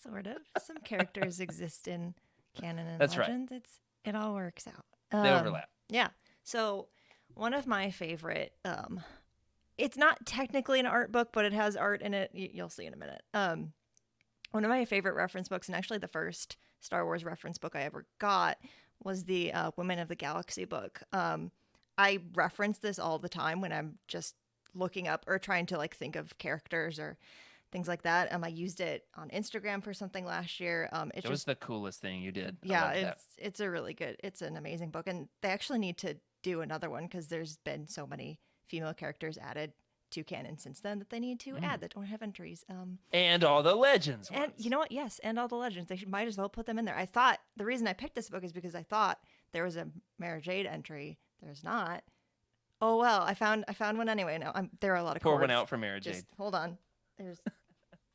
Sort of. Some characters exist in canon and That's Legends. Right. It all works out. They overlap. Yeah. So one of my favorite, it's not technically an art book, but it has art in it. You'll see in a minute. One of my favorite reference books, and actually the first Star Wars reference book I ever got, was the Women of the Galaxy book. I reference this all the time when I'm just looking up or trying to think of characters or things like that. I used it on Instagram for something last year. It was the coolest thing you did. Yeah, it's an amazing book, and they actually need to do another one because there's been so many female characters added to canon since then that they need to add that don't have entries. And all the legends. And ones. you know what? Yes, and all the legends. They might as well put them in there. I thought the reason I picked this book is because I thought there was a Mara Jade entry. There's not. Oh well, I found one anyway. No, there are a lot of Pour chords. one out for Mara Jade. Just hold on.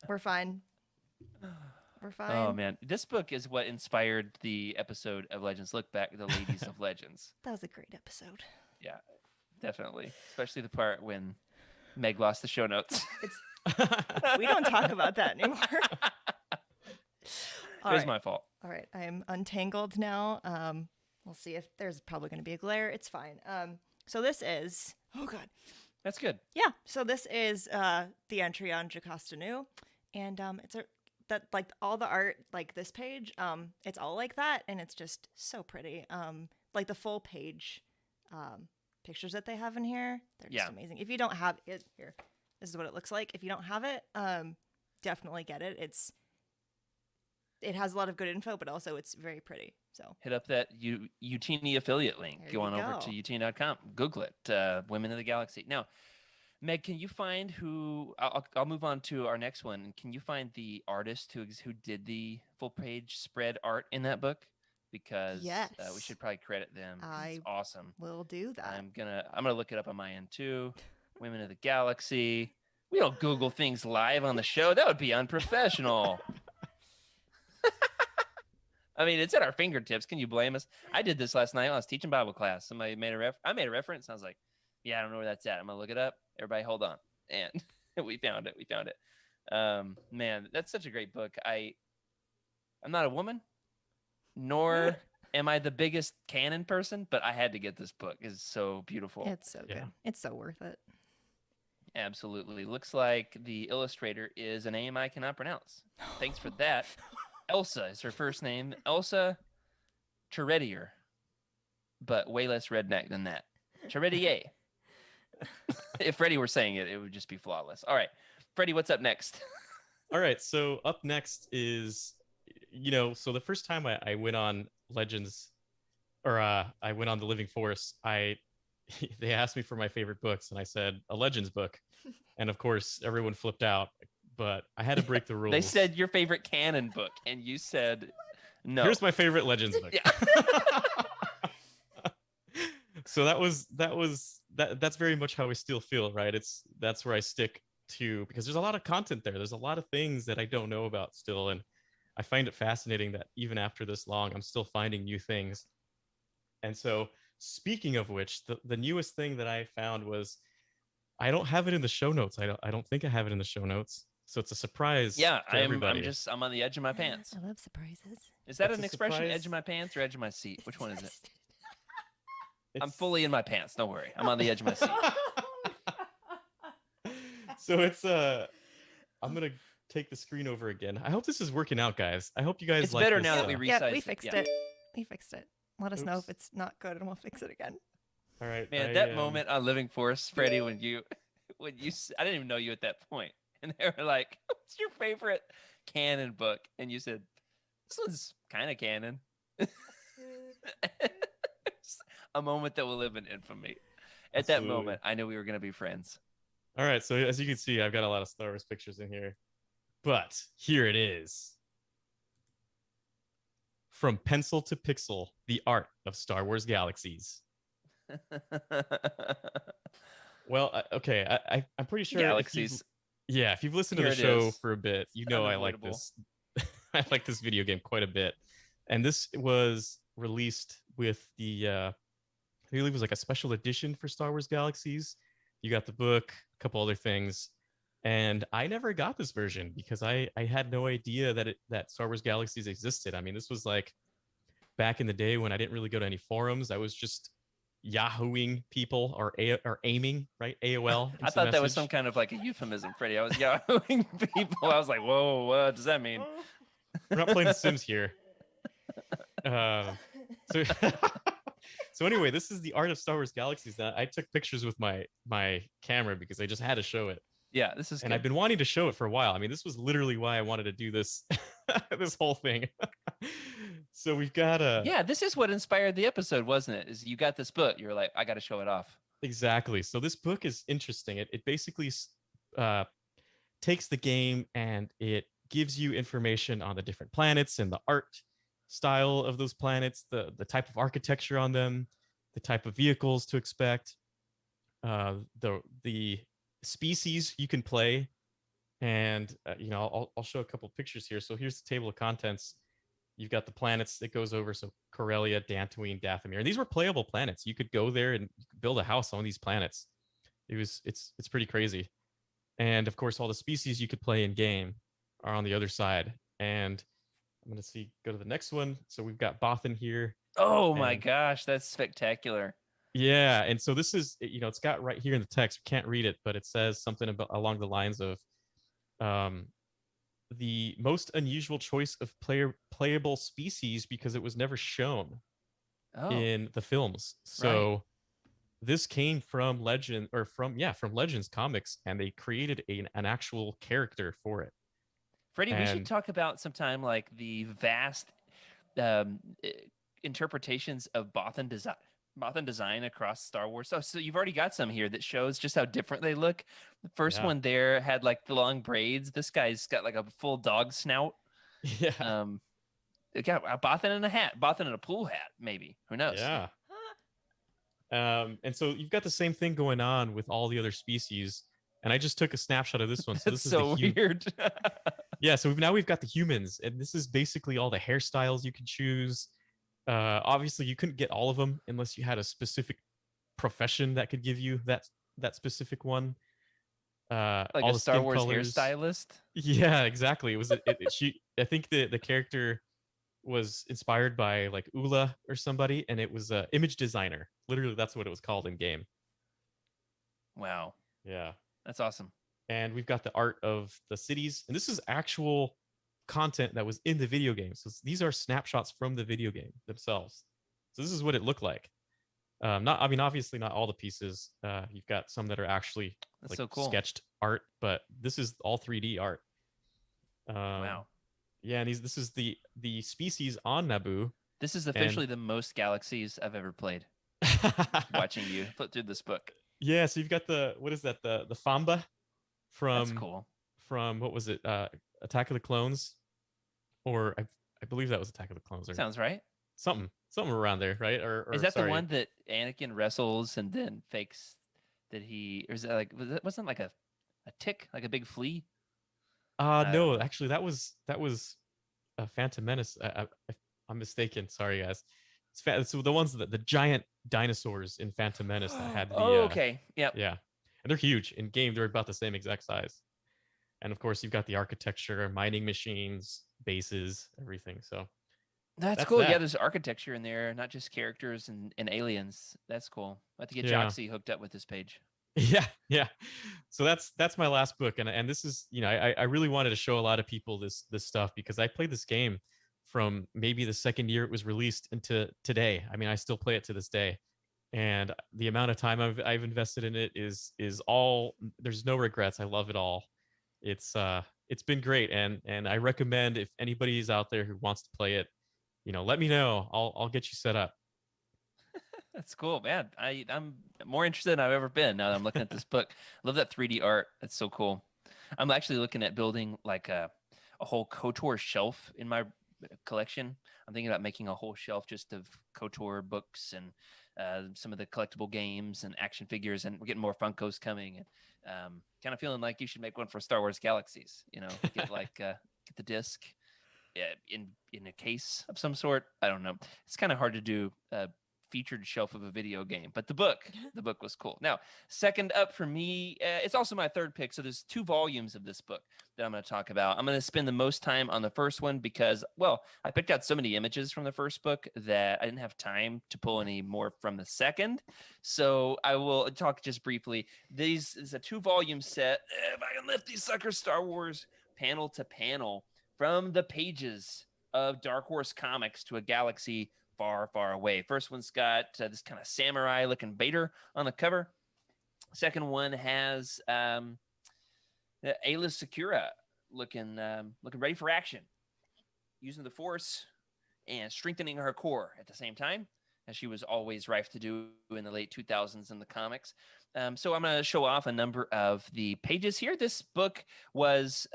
We're fine. We're fine. Oh man, this book is what inspired the episode of Legends Lookback, the Ladies of Legends. That was a great episode. Yeah, definitely. Especially the part when Meg lost the show notes. We don't talk about that anymore. It was my fault. All right, I am untangled now. We'll see if there's probably going to be a glare. It's fine. So this is. Oh God. That's good. Yeah. So this is the entry on Jocasta Nu, and it's like all the art, like this page, it's all like that, and it's just so pretty. Like the full page pictures that they have in here, they're just amazing. If you don't have it here, this is what it looks like. If you don't have it, definitely get it. It has a lot of good info, but also it's very pretty. So hit up that Youtini affiliate link. There Go you on over go. to youtini.com. Google it. Women of the Galaxy. Now, Meg, can you find who? I'll move on to our next one. Can you find the artist who did the full page spread art in that book? Because Yes. we should probably credit them. It's awesome. we'll do that. I'm gonna look it up on my end too. Women of the Galaxy. We don't Google things live on the show. That would be unprofessional. I mean, it's at our fingertips. Can you blame us? I did this last night when I was teaching Bible class. Somebody made I made a reference. And I was like, yeah, I don't know where that's at. I'm going to look it up. Everybody hold on. And we found it. Man, that's such a great book. I'm not a woman, nor am I the biggest canon person, but I had to get this book. It's so beautiful. It's so good. It's so worth it. Absolutely. Looks like the illustrator is a name I cannot pronounce. Thanks for that. Elsa is her first name. Elsa Charretier, but way less redneck than that. Charretier. If Freddy were saying it, it would just be flawless. All right. Freddy, what's up next? All right. So up next is, so the first time I went on Legends, or I went on the Living Force, they asked me for my favorite books, and I said a Legends book. And of course, everyone flipped out. But I had to break the rules. They said your favorite canon book, and you said no. Here's my favorite Legends book. So that's very much how I still feel, right? That's where I stick to, because there's a lot of content there. There's a lot of things that I don't know about still, and I find it fascinating that even after this long, I'm still finding new things. And so, speaking of which, the newest thing that I found was, I don't have it in the show notes. I don't think I have it in the show notes. So it's a surprise. Yeah, for everybody. I'm on the edge of my pants. I love surprises. Is that It's an a expression? surprise. Edge of my pants or edge of my seat? Which one is it? I'm It's- fully in my pants. Don't worry. I'm on the edge of my seat. So it's I'm gonna take the screen over again. I hope this is working out, guys. I hope you guys It's like better this, now that we resized Yeah, we it. fixed Yeah. it. We fixed it. Let us know Oops. if it's not good, and we'll fix it again. All right, Man, that moment on Living Force, Freddy, when you, I didn't even know you at that point, and they were like, "What's your favorite canon book?" And you said, "This one's kind of canon." A moment that will live in infamy. At that Absolutely. moment, I knew we were gonna be friends. All right, so as you can see, I've got a lot of Star Wars pictures in here, but here it is. From Pencil to Pixel, the art of Star Wars Galaxies. Well, okay, I'm pretty sure. Galaxies. If you've listened to Here the it show is. for a bit, you It's know I like unavoidable. this. I like this video game quite a bit, and this was released with the. I believe it was like a special edition for Star Wars Galaxies. You got the book, a couple other things, and I never got this version because I had no idea that Star Wars Galaxies existed. I mean, this was like back in the day when I didn't really go to any forums. I was just Yahooing people or aiming, right? AOL. I thought that was message. some kind of like a euphemism, Freddie. I was yahooing people. I was like, whoa, what does that mean? We're not playing The Sims here. So, so anyway, this is the art of Star Wars Galaxies. That I took pictures with my camera because I just had to show it, Yeah, this is and good. I've been wanting to show it for a while. I mean, this was literally why I wanted to do this, this whole thing. So we've got a Yeah, this is what inspired the episode, wasn't it? Is you got this book, you were like, I got to show it off. Exactly. So this book is interesting. It basically uh, takes the game and it gives you information on the different planets and the art style of those planets, the type of architecture on them, the type of vehicles to expect, the species you can play, and I'll show a couple pictures here. So here's the table of contents. You've got the planets that goes over, so Corellia, Dantooine, Dathomir. And these were playable planets. You could go there and build a house on these planets. It's pretty crazy. And of course, all the species you could play in game are on the other side. And I'm gonna go to the next one. So we've got Bothan here. Oh my And gosh, that's spectacular. yeah, and so this is, it's got right here in the text. We can't read it, but it says something about along the lines of um, the most unusual choice of playable species because it was never shown Oh, in the films. right. So this came from from Legends comics, and they created an actual character for it. Freddie, we should And talk about sometime like the vast um, i- interpretations of Bothan design across Star Wars. So you've already got some here that shows just how different they look. The first yeah, one there had like the long braids. This guy's got like a full dog snout. yeah, Um, got a Bothan in a hat, Bothan in a pool hat, maybe. Who knows? yeah. And so you've got the same thing going on with all the other species. And I just took a snapshot of this one. So That's this is the so weird. Yeah, so now we've got the humans, and this is basically all the hairstyles you can choose. Obviously, you couldn't get all of them unless you had a specific profession that could give you that specific one. Like All a the Star skin Wars colors. hairstylist. Yeah, exactly. It was she. I think the character was inspired by like Ula or somebody, and it was a image designer. Literally, that's what it was called in game. Wow, Yeah. that's awesome. And we've got the art of the cities, and this is actual content that was in the video game. So these are snapshots from the video game themselves. So this is what it looked like. Not, I mean, obviously not all the pieces. You've got some that are actually That's like so cool. sketched art, but this is all 3D art. Um, Wow. yeah, and this is the species on Naboo, This is and officially the most Galaxies I've ever played. Watching you flip through this book. yeah. So you've got what is that? The Famba That's from cool. what was it? Attack of the Clones, or I believe that was Attack of the Clones, or Sounds right. something around there, right? Is Or that the sorry, one that Anakin wrestles and then fakes that or is that like wasn't like a tick, like a big flea? I don't no, know. actually that was a Phantom Menace. I'm mistaken. Sorry, guys. It's the ones that the giant dinosaurs in Phantom Menace that had Oh, okay. Yep. yeah, and they're huge. In game, they're about the same exact size. And of course, you've got the architecture, mining machines, bases, everything. So That's that's cool. Yeah, that. there's architecture in there, not just characters and aliens. That's cool. I have to get Yeah. Joxy hooked up with this page. Yeah, yeah. So that's my last book, and this is, I really wanted to show a lot of people this stuff because I played this game from maybe the second year it was released into today. I mean, I still play it to this day, and the amount of time I've invested in it is all, there's no regrets. I love it all. It's been great, and I recommend if anybody's out there who wants to play it, let me know. I'll get you set up. That's cool, man. I'm more interested than I've ever been now that I'm looking at this book. I love that 3D art. That's so cool. I'm actually looking at building like a whole KOTOR shelf in my collection. I'm thinking about making a whole shelf just of KOTOR books and some of the collectible games and action figures. And we're getting more Funkos coming. And kind of feeling like you should make one for Star Wars Galaxies. Get get the disc in a case of some sort. I don't know. It's kind of hard to do featured shelf of a video game, but the book was cool. Now, second up for me, it's also my third pick. So there's 2 volumes of this book that I'm going to talk about. I'm going to spend the most time on the first one because, well, I picked out so many images from the first book that I didn't have time to pull any more from the second. So I will talk just briefly. This is a 2-volume set. If I can lift these suckers, Star Wars panel to panel from the pages of Dark Horse Comics to a galaxy far, far away. First one's got this kind of samurai-looking Vader on the cover. Second one has Ayla Secura looking ready for action, using the Force and strengthening her core at the same time. as she was always rife to do in the late 2000s in the comics. So I'm going to show off a number of the pages here. This book was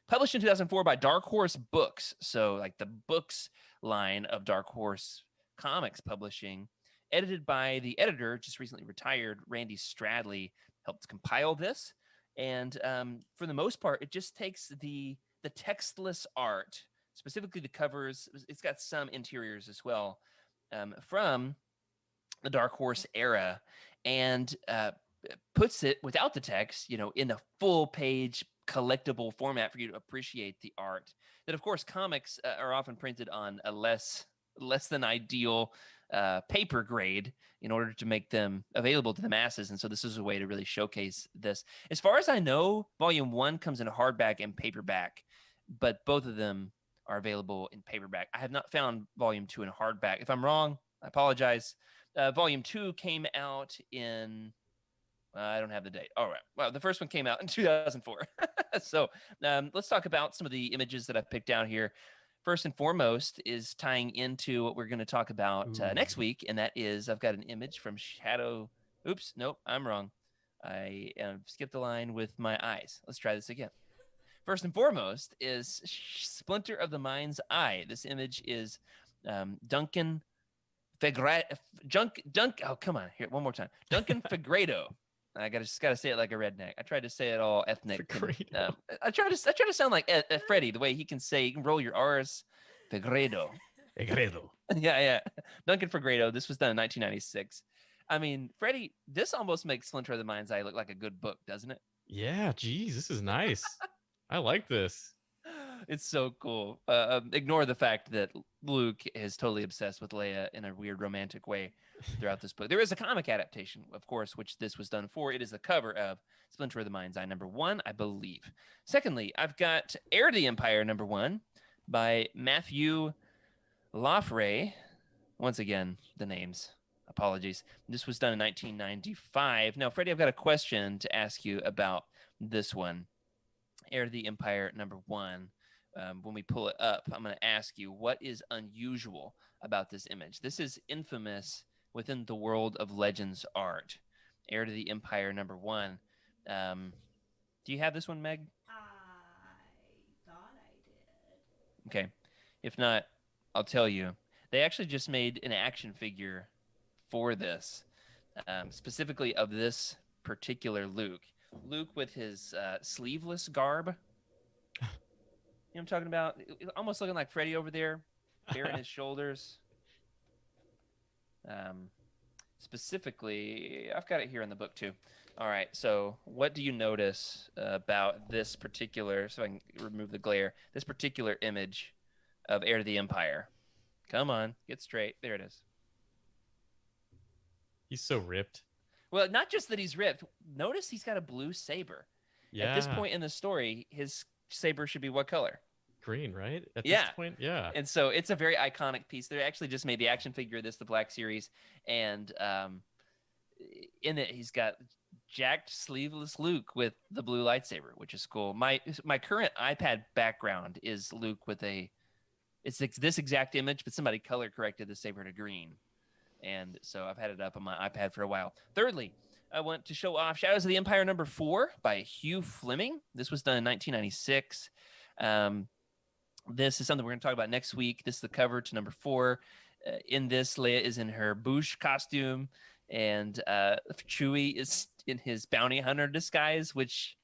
published in 2004 by Dark Horse Books. So like the books line of Dark Horse Comics Publishing, edited by the editor, just recently retired, Randy Stradley, helped compile this. And for the most part, it just takes the textless art, specifically the covers. It's got some interiors as well, from the Dark Horse era, and puts it without the text, in a full page collectible format for you to appreciate the art. That, of course, comics are often printed on a less than ideal paper grade in order to make them available to the masses. And so this is a way to really showcase this. As far as I know, Volume 1 comes in hardback and paperback, but both of them are available in paperback. I have not found Volume 2 in hardback. If I'm wrong, I apologize. Volume 2 came out in, I don't have the date. All right. Well, the first one came out in 2004. So let's talk about some of the images that I've picked out here. First and foremost is tying into what we're going to talk about next week, and that is I've got an image from Shadow. Oops, nope, I'm wrong. I skipped the line with my eyes. Let's try this again. First and foremost is Splinter of the Mind's Eye. This image is Duncan oh, come on, here one more time. Duncan Fegredo. I just gotta say it like a redneck. I tried to say it all ethnic. And, I try to sound like Freddy, the way he can roll your R's. Fegredo. Yeah. Duncan Fegredo. This was done in 1996. I mean, Freddy, this almost makes Splinter of the Mind's Eye look like a good book, doesn't it? Yeah, geez, this is nice. I like this. It's so cool. Ignore the fact that Luke is totally obsessed with Leia in a weird romantic way throughout this book. There is a comic adaptation, of course, which this was done for. It is the cover of Splinter of the Mind's Eye #1, I believe. Secondly, I've got Heir to the Empire #1 by Matthew Loffray. Once again, the names. Apologies. This was done in 1995. Now, Freddie, I've got a question to ask you about this one. Heir to the Empire #1. When we pull it up, I'm going to ask you, what is unusual about this image? This is infamous within the world of Legends art. Heir to the Empire #1. Do you have this one, Meg? I thought I did. Okay. If not, I'll tell you. They actually just made an action figure for this, specifically of this particular Luke. Luke with his sleeveless garb. You know what I'm talking about? Almost looking like Freddy over there, baring his shoulders. Specifically, I've got it here in the book too. All right, so what do you notice about this particular, so I can remove the glare, this particular image of Heir to the Empire? Come on, get straight. There it is. He's so ripped. Well, not just that he's ripped. Notice he's got a blue saber. Yeah. At this point in the story, his saber should be what color? Green, right? At Yeah. this point, yeah. And so it's a very iconic piece. They actually just made the action figure of this, the Black Series, and in it he's got jacked sleeveless Luke with the blue lightsaber, which is cool. My current iPad background is Luke with it's this exact image, but somebody color corrected the saber to green. And so I've had it up on my iPad for a while. Thirdly, I want to show off Shadows of the Empire #4 by Hugh Fleming. This was done in 1996. This is something we're going to talk about next week. This is the cover to #4. In this, Leia is in her Bouche costume, and Chewie is in his bounty hunter disguise, which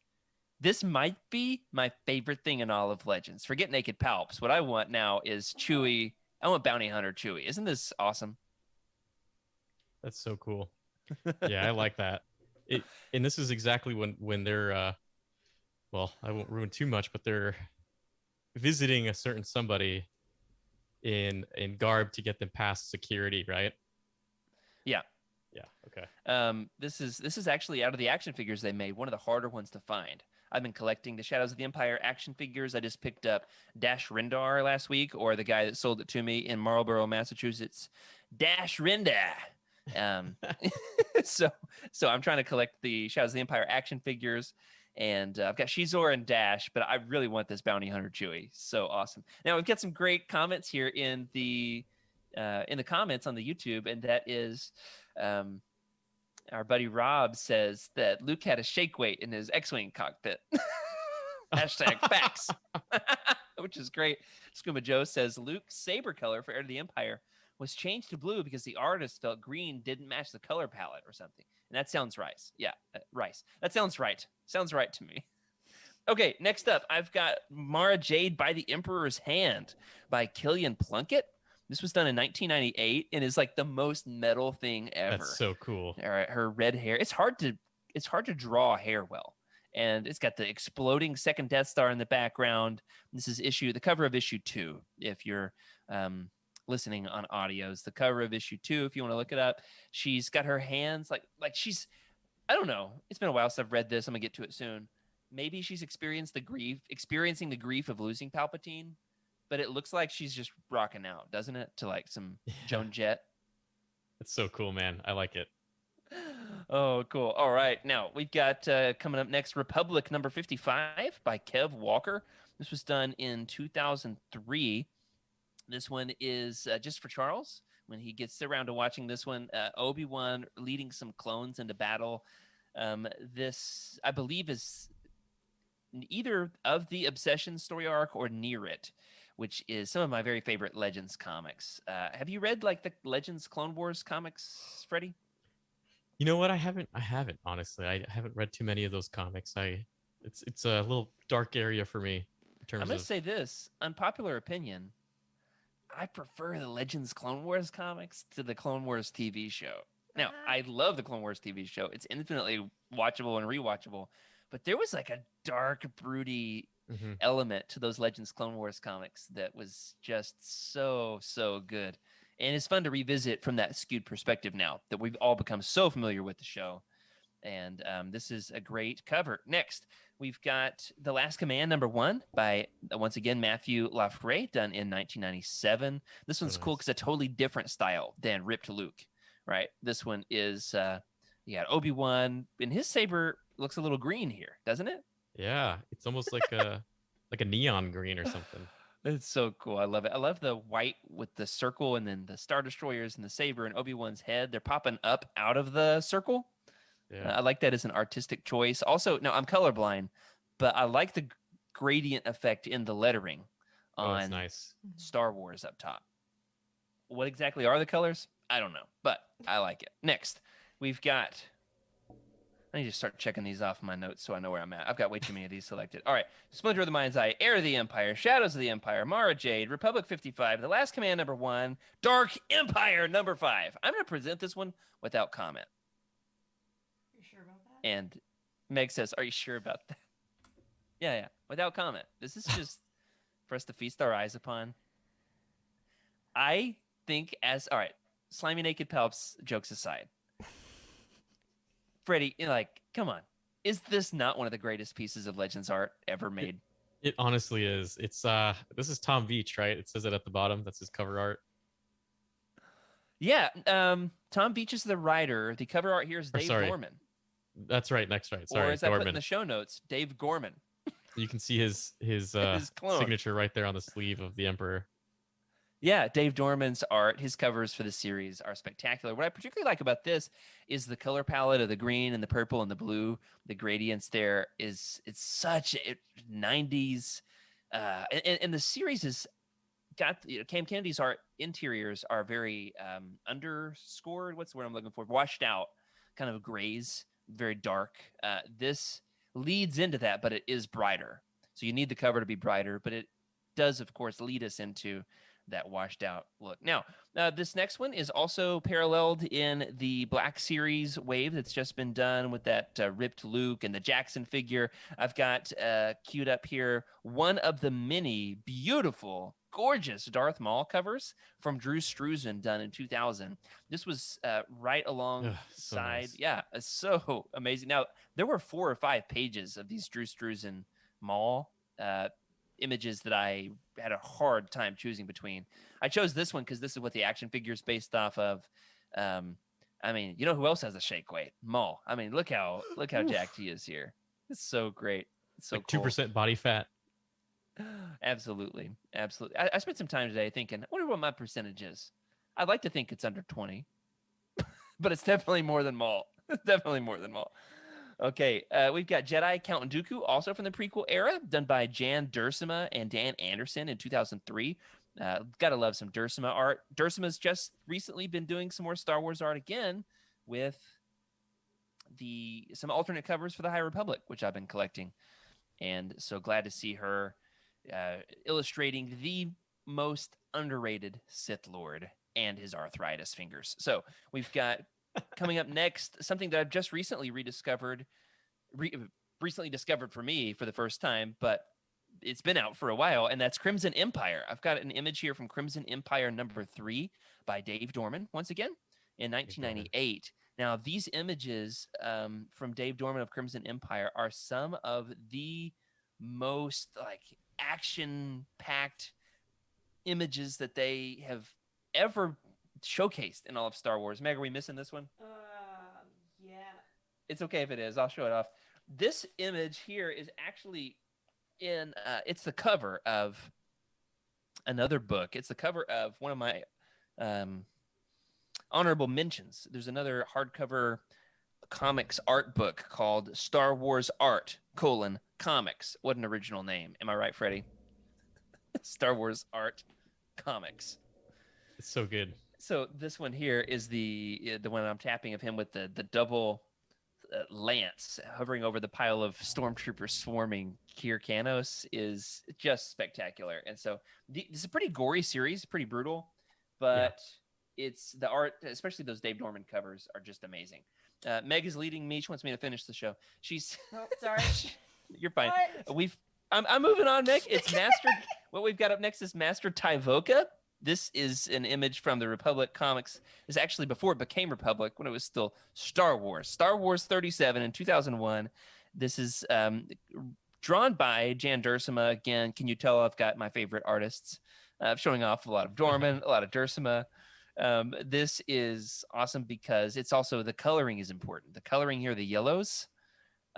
this might be my favorite thing in all of Legends. Forget Naked Palps. What I want now is Chewie. I want bounty hunter Chewie. Isn't this awesome? That's so cool. Yeah, I like that. And this is exactly when they're well, I won't ruin too much, but they're visiting a certain somebody in garb to get them past security, right? Yeah. Okay. This is actually out of the action figures they made, one of the harder ones to find. I've been collecting the Shadows of the Empire action figures. I just picked up Dash Rendar last week, or the guy that sold it to me in Marlborough, Massachusetts, Dash Rendar. So I'm trying to collect the Shadows of the Empire action figures, and I've got Shizor and Dash, but I really want this bounty hunter Chewie. So awesome. Now we've got some great comments here in the in the comments on the YouTube, and that is our buddy Rob says that Luke had a shake weight in his X-Wing cockpit. Hashtag facts. Which is great. Scuba Joe says Luke's saber color for Heir to the Empire was changed to blue because the artist felt green didn't match the color palette or something. And that sounds rice. Yeah, rice. That sounds right. Sounds right to me. Okay, next up, I've got Mara Jade by the Emperor's Hand by Killian Plunkett. This was done in 1998 and is like the most metal thing ever. That's so cool. All right, her red hair. It's hard to draw hair well. And it's got the exploding second Death Star in the background. This is the cover of issue 2. If you're listening on audios, the cover of issue 2, if you want to look it up. She's got her hands like she's, I don't know. It's been a while since I've read this. I'm gonna get to it soon. Maybe she's experiencing the grief of losing Palpatine, but it looks like she's just rocking out, doesn't it? To like some Joan Jett. It's so cool, man. I like it. Oh, cool. All right. Now we've got coming up next, Republic number 55 by Kev Walker. This was done in 2003. This one is just for Charles. When he gets around to watching this one, Obi-Wan leading some clones into battle. This, I believe, is either of the Obsession story arc or near it, which is some of my very favorite Legends comics. Have you read like the Legends Clone Wars comics, Freddy? You know what? I haven't honestly. I haven't read too many of those comics. It's a little dark area for me in terms I'm gonna say this, unpopular opinion. I prefer the Legends Clone Wars comics to the Clone Wars TV show. Now, I love the Clone Wars TV show. It's infinitely watchable and rewatchable, but there was like a dark, broody element to those Legends Clone Wars comics that was just so good. And it's fun to revisit from that skewed perspective now that we've all become so familiar with the show. And this is a great cover. Next, we've got The Last Command #1 by, once again, Matthew Lafray, done in 1997. This one's cool because it's a totally different style than Ripped Luke, right? This one is, you got Obi-Wan, and his saber looks a little green here, doesn't it? Yeah, it's almost like a neon green or something. It's so cool. I love it. I love the white with the circle and then the Star Destroyers and the saber and Obi-Wan's head. They're popping up out of the circle. Yeah. I like that as an artistic choice. Also, no, I'm colorblind, but I like the gradient effect in the lettering on nice. Star Wars up top. What exactly are the colors? I don't know, but I like it. Next, we've got... I need to start checking these off in my notes so I know where I'm at. I've got way too many of these selected. All right. Splinter of the Mind's Eye, Heir of the Empire, Shadows of the Empire, Mara Jade, Republic 55, The Last Command #1, Dark Empire #5. I'm going to present this one without comment. Are you sure about that? And Meg says, are you sure about that? Yeah. Without comment. This is just for us to feast our eyes upon. I think all right, Slimy Naked Palps jokes aside. Freddy, come on. Is this not one of the greatest pieces of Legends art ever made? It honestly is. It's this is Tom Veitch, right? It says it at the bottom. That's his cover art. Yeah. Tom Veitch is the writer. The cover art here is Dave Gorman. That's right. Next right. Sorry, or as Gorman. I put in the show notes, Dave Gorman. You can see his signature right there on the sleeve of the Emperor. Yeah, Dave Dorman's art, his covers for the series are spectacular. What I particularly like about this is the color palette of the green and the purple and the blue. The gradients there it's such 90s. And the series has got, Cam Kennedy's art interiors are very underscored. What's the word I'm looking for? Washed out, kind of grays, very dark. This leads into that, but it is brighter. So you need the cover to be brighter, but it does, of course, lead us into that washed out look. Now, this next one is also paralleled in the Black Series wave that's just been done with that ripped Luke and the Jackson figure. I've got queued up here one of the many beautiful, gorgeous Darth Maul covers from Drew Struzan done in 2000. This was right alongside. So nice. Yeah, so amazing. Now, there were 4 or 5 pages of these Drew Struzan Maul images that I had a hard time choosing between. I chose this one because this is what the action figure is based off of. I mean, you know who else has a shake weight? Maul. I mean, look how jacked he is here. It's so great. It's so like cool. 2% body fat. Absolutely. I spent some time today thinking, I wonder what my percentage is. I'd like to think it's under 20, but it's definitely more than Maul. It's definitely more than Maul. Okay, we've got Jedi Count Dooku, also from the prequel era, done by Jan Duursema and Dan Anderson in 2003. Gotta love some Duursema art. Duursema's just recently been doing some more Star Wars art again with some alternate covers for the High Republic, which I've been collecting. And so glad to see her illustrating the most underrated Sith Lord and his arthritis fingers. So we've got coming up next something that I've just recently rediscovered, recently discovered for me for the first time, but it's been out for a while, and that's Crimson Empire. I've got an image here from Crimson Empire #3 by Dave Dorman, once again, in 1998. Now, these images from Dave Dorman of Crimson Empire are some of the most like action-packed images that they have ever showcased in all of Star Wars. Meg, are we missing this one? Yeah. It's okay if it is. I'll show it off. This image here is actually in it's the cover of another book. It's the cover of one of my honorable mentions. There's another hardcover comics art book called Star Wars Art, Comics. What an original name. Am I right, Freddy? Star Wars Art Comics. It's so good. So this one here is the one I'm tapping of him with the double lance hovering over the pile of stormtroopers swarming Kir Kanos is just spectacular. And so this is a pretty gory series, pretty brutal, but it's the art, especially those Dave Dorman covers, are just amazing. Meg is leading me. She wants me to finish the show. She's sorry. You're fine. What? I'm moving on, Meg. It's Master. What we've got up next is Master Tyvoka. This is an image from the Republic comics. It's actually before it became Republic, when it was still Star Wars. Star Wars 37 in 2001. This is drawn by Jan Duursema. Again, can you tell I've got my favorite artists showing off a lot of Dorman, a lot of Duursema. This is awesome because it's also the coloring is important. The coloring here, the yellows.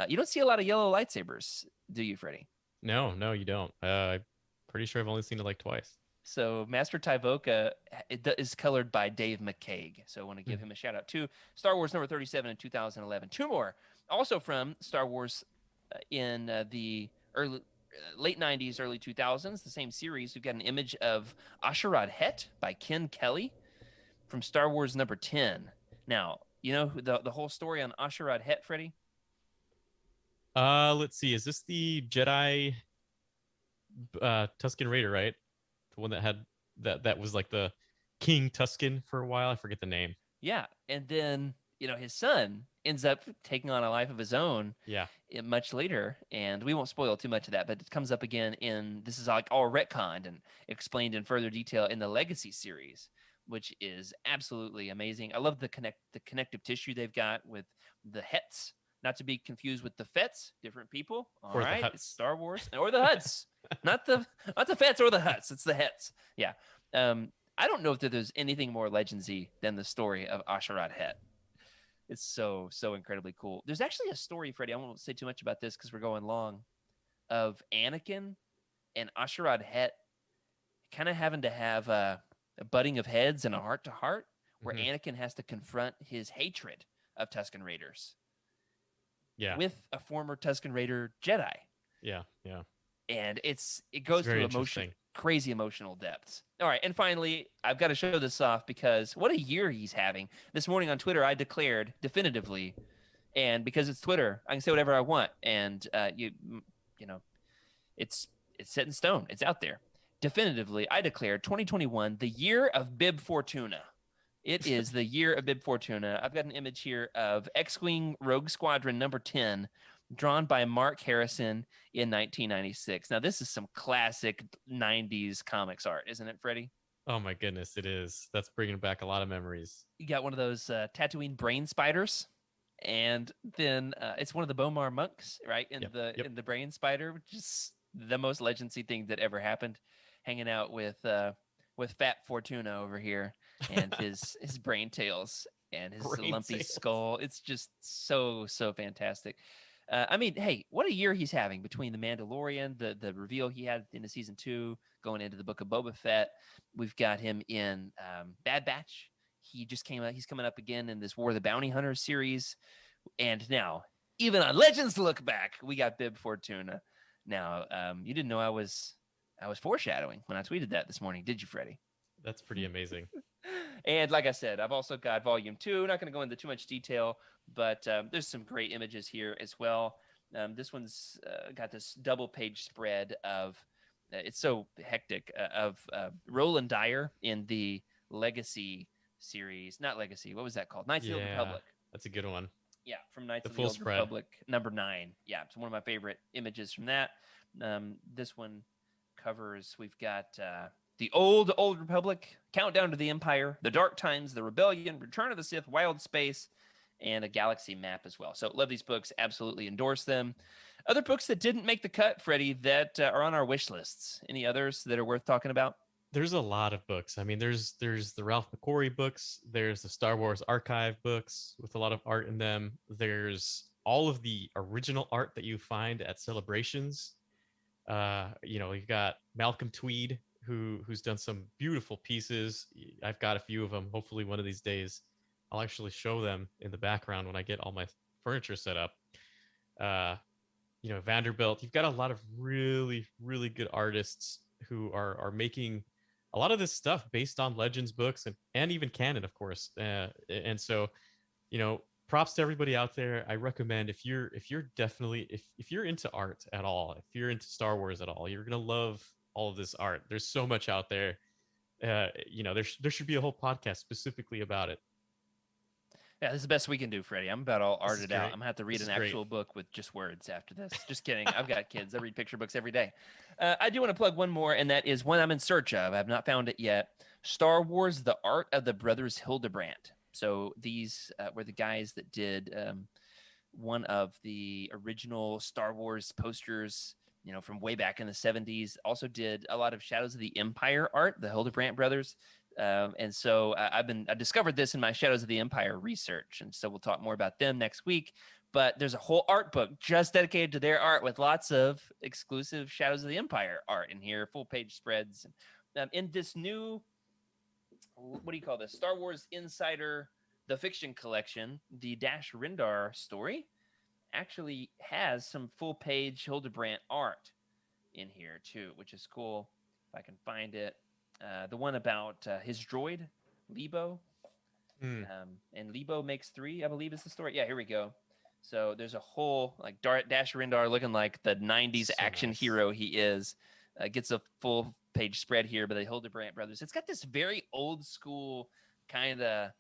You don't see a lot of yellow lightsabers, do you, Freddy? No, you don't. I'm pretty sure I've only seen it like twice. So Master Tyvoka is colored by Dave McCaig. So I want to give him a shout out too. Star Wars number 37 in 2011. Two more, also from Star Wars in the late 90s, early 2000s, the same series. We've got an image of Asherad Het by Ken Kelly from Star Wars number 10. Now, you know the whole story on Asherad Het, Freddy? Let's see. Is this the Jedi Tuscan Raider, right? The one that had that was like the King Tuscan for a while. I forget the name. Yeah, and then his son ends up taking on a life of his own. Yeah, much later, and we won't spoil too much of that, but it comes up again this is like all retconned and explained in further detail in the Legacy series, which is absolutely amazing. I love the connective tissue they've got with the Hets, not to be confused with the Fets, different people. All right, it's Star Wars or the Huts. not the Fets or the Huts. It's the Hets. Yeah. I don't know if there's anything more legendsy than the story of Asherad Het. It's so incredibly cool. There's actually a story, Freddie. I won't say too much about this because we're going long. Of Anakin and Asherad Het kind of having to have a butting of heads and a heart-to-heart, where Anakin has to confront his hatred of Tuscan Raiders. Yeah. With a former Tuscan Raider Jedi. Yeah. And it goes through crazy emotional depths. All right, and finally, I've got to show this off because what a year he's having. This morning on Twitter, I declared definitively, and because it's Twitter, I can say whatever I want, and it's set in stone. It's out there. Definitively, I declared 2021 the year of Bib Fortuna. It is the year of Bib Fortuna. I've got an image here of X-Wing Rogue Squadron number 10, drawn by Mark Harrison in 1996. Now, this is some classic 90s comics art, isn't it, Freddie? Oh, my goodness, it is. That's bringing back a lot of memories. You got one of those Tatooine brain spiders, and then it's one of the Bomar monks, right, in the brain spider, which is the most legendsy thing that ever happened, hanging out with Fat Fortuna over here and his brain tails and his lumpy skull. It's just so fantastic. I mean, hey, what a year he's having between the Mandalorian, the reveal he had into season 2, going into the Book of Boba Fett. We've got him in Bad Batch. He just came out. He's coming up again in this War of the Bounty Hunter series, and now even on Legends Look Back, we got Bib Fortuna. Now, you didn't know I was foreshadowing when I tweeted that this morning, did you, Freddy? That's pretty amazing. And like I said, I've also got volume 2. Not going to go into too much detail, but there's some great images here as well. This one's got this double page spread of, it's so hectic, of Roland Dyer in the Legacy series. Not Legacy. What was that called? Knights of the Old Republic. That's a good one. Yeah, from Knights The of the full Old spread. Republic, number 9. Yeah, it's one of my favorite images from that. This one covers, we've got the old Republic, Countdown to the Empire, The Dark Times, The Rebellion, Return of the Sith, Wild Space, and a galaxy map as well. So love these books, absolutely endorse them. Other books that didn't make the cut, Freddie, that are on our wish lists. Any others that are worth talking about? There's a lot of books. I mean, there's the Ralph McQuarrie books. There's the Star Wars Archive books with a lot of art in them. There's all of the original art that you find at celebrations. You've got Malcolm Tweed, who's done some beautiful pieces. I've got a few of them. Hopefully one of these days I'll actually show them in the background when I get all my furniture set up. Vanderbilt. You've got a lot of really, really good artists who are making a lot of this stuff based on Legends books and even canon, of course. And so, props to everybody out there. I recommend if you're into art at all, if you're into Star Wars at all, you're gonna love all of this art. There's so much out there. There should be a whole podcast specifically about it. Yeah, this is the best we can do, Freddie. I'm about all This is arted out. great. I'm going to have to read This an is great. actual book with just words after this. Just kidding. I've got kids. I read picture books every day. I do want to plug one more, and that is one I'm in search of. I have not found it yet. Star Wars, The Art of the Brothers Hildebrandt. So these were the guys that did one of the original Star Wars posters, from way back in the 70s. Also did a lot of Shadows of the Empire art, the Hildebrandt Brothers. And so I discovered this in my Shadows of the Empire research. And so we'll talk more about them next week. But there's a whole art book just dedicated to their art with lots of exclusive Shadows of the Empire art in here, full page spreads. In this new, what do you call this? Star Wars Insider, the fiction collection, the Dash Rendar story actually has some full page Hildebrandt art in here too, which is cool. If I can find it. The one about his droid, Lebo. And Lebo makes 3, I believe is the story. Yeah, here we go. So there's a whole, like, Dash Rendar looking like the 90s action hero he is. Gets a full page spread here by the Hildebrandt Brothers. It's got this very old school kind of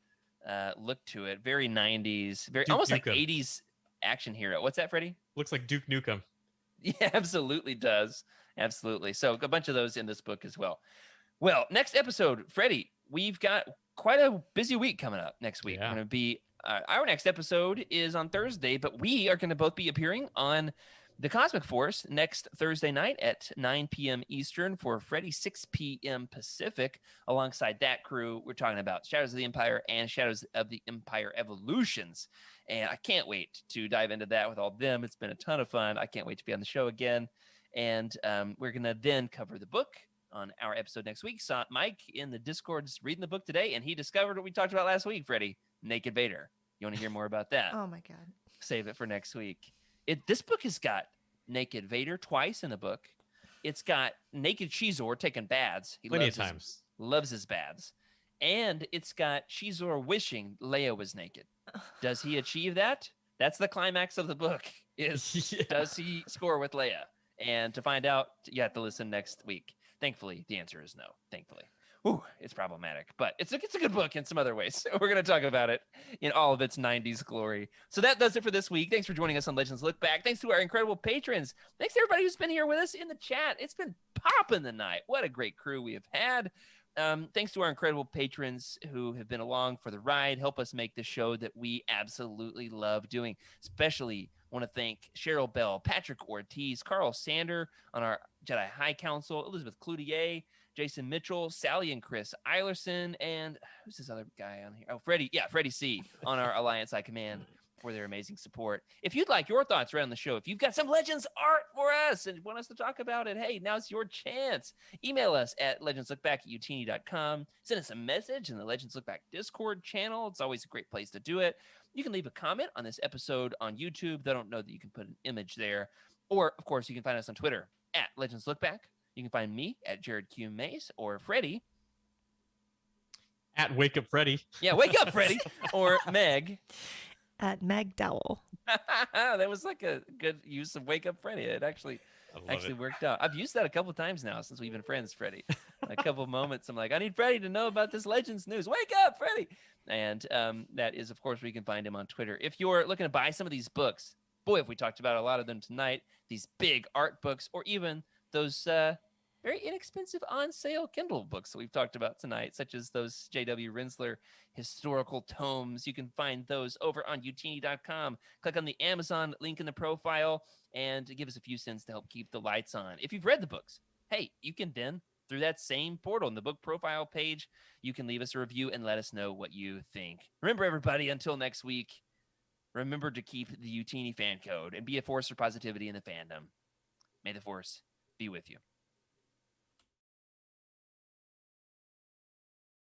look to it. Very 90s, very almost like 80s action hero. What's that, Freddie? Looks like Duke Nukem. Yeah, absolutely does. Absolutely. So a bunch of those in this book as well. Well, next episode, Freddie, we've got quite a busy week coming up next week. Yeah. We're going to be, our next episode is on Thursday, but we are going to both be appearing on the Cosmic Force next Thursday night at 9 p.m. Eastern for Freddie, 6 p.m. Pacific. Alongside that crew, we're talking about Shadows of the Empire and Shadows of the Empire Evolutions. And I can't wait to dive into that with all of them. It's been a ton of fun. I can't wait to be on the show again. And we're going to then cover the book on our episode next week. Saw Mike in the Discord's reading the book today, and he discovered what we talked about last week, Freddie, Naked Vader. You want to hear more about that? Oh my God. Save it for next week. This book has got Naked Vader twice in the book. It's got Naked Shizor taking baths. He Plenty of times. Loves his baths. And it's got Shizor wishing Leia was naked. Does he achieve that? That's the climax of the book. Does he score with Leia? And to find out, you have to listen next week. Thankfully, the answer is no. Thankfully. Ooh, it's problematic, but it's a good book in some other ways. So we're going to talk about it in all of its 90s glory. So that does it for this week. Thanks for joining us on Legends Look Back. Thanks to our incredible patrons. Thanks to everybody who's been here with us in the chat. It's been popping the night. What a great crew we have had. Thanks to our incredible patrons who have been along for the ride, help us make the show that we absolutely love doing. Especially want to thank Cheryl Bell, Patrick Ortiz, Carl Sander on our Jedi High Council, Elizabeth Cloutier, Jason Mitchell, Sally and Chris Eilerson, and who's this other guy on here? Oh, Freddie. Yeah, Freddie C. on our Alliance High Command. for their amazing support. If you'd like your thoughts around the show, if you've got some Legends art for us and want us to talk about it, hey, now's your chance. Email us at legendslookback@youtini.com. Send us a message in the Legends Look Back Discord channel. It's always a great place to do it. You can leave a comment on this episode on YouTube. They don't know that you can put an image there. Or, of course, you can find us on Twitter at Legends Look Back. You can find me at Jared Q. Mace or Freddy At Wake Up Freddy. Yeah, wake up, Freddy. Or Meg. At Meg Dowell. That was like a good use of Wake Up Freddy. It actually worked out. I've used that a couple times now since we've been friends, Freddy. A couple moments, I'm like, I need Freddy to know about this Legends news. Wake up, Freddy. And that is, of course, where you can find him on Twitter. If you're looking to buy some of these books, boy, if we talked about a lot of them tonight, these big art books, or even those very inexpensive on-sale Kindle books that we've talked about tonight, such as those J.W. Rinsler historical tomes. You can find those over on Youtini.com. Click on the Amazon link in the profile and give us a few cents to help keep the lights on. If you've read the books, hey, you can then, through that same portal in the book profile page, you can leave us a review and let us know what you think. Remember, everybody, until next week, remember to keep the Youtini fan code and be a force for positivity in the fandom. May the force be with you.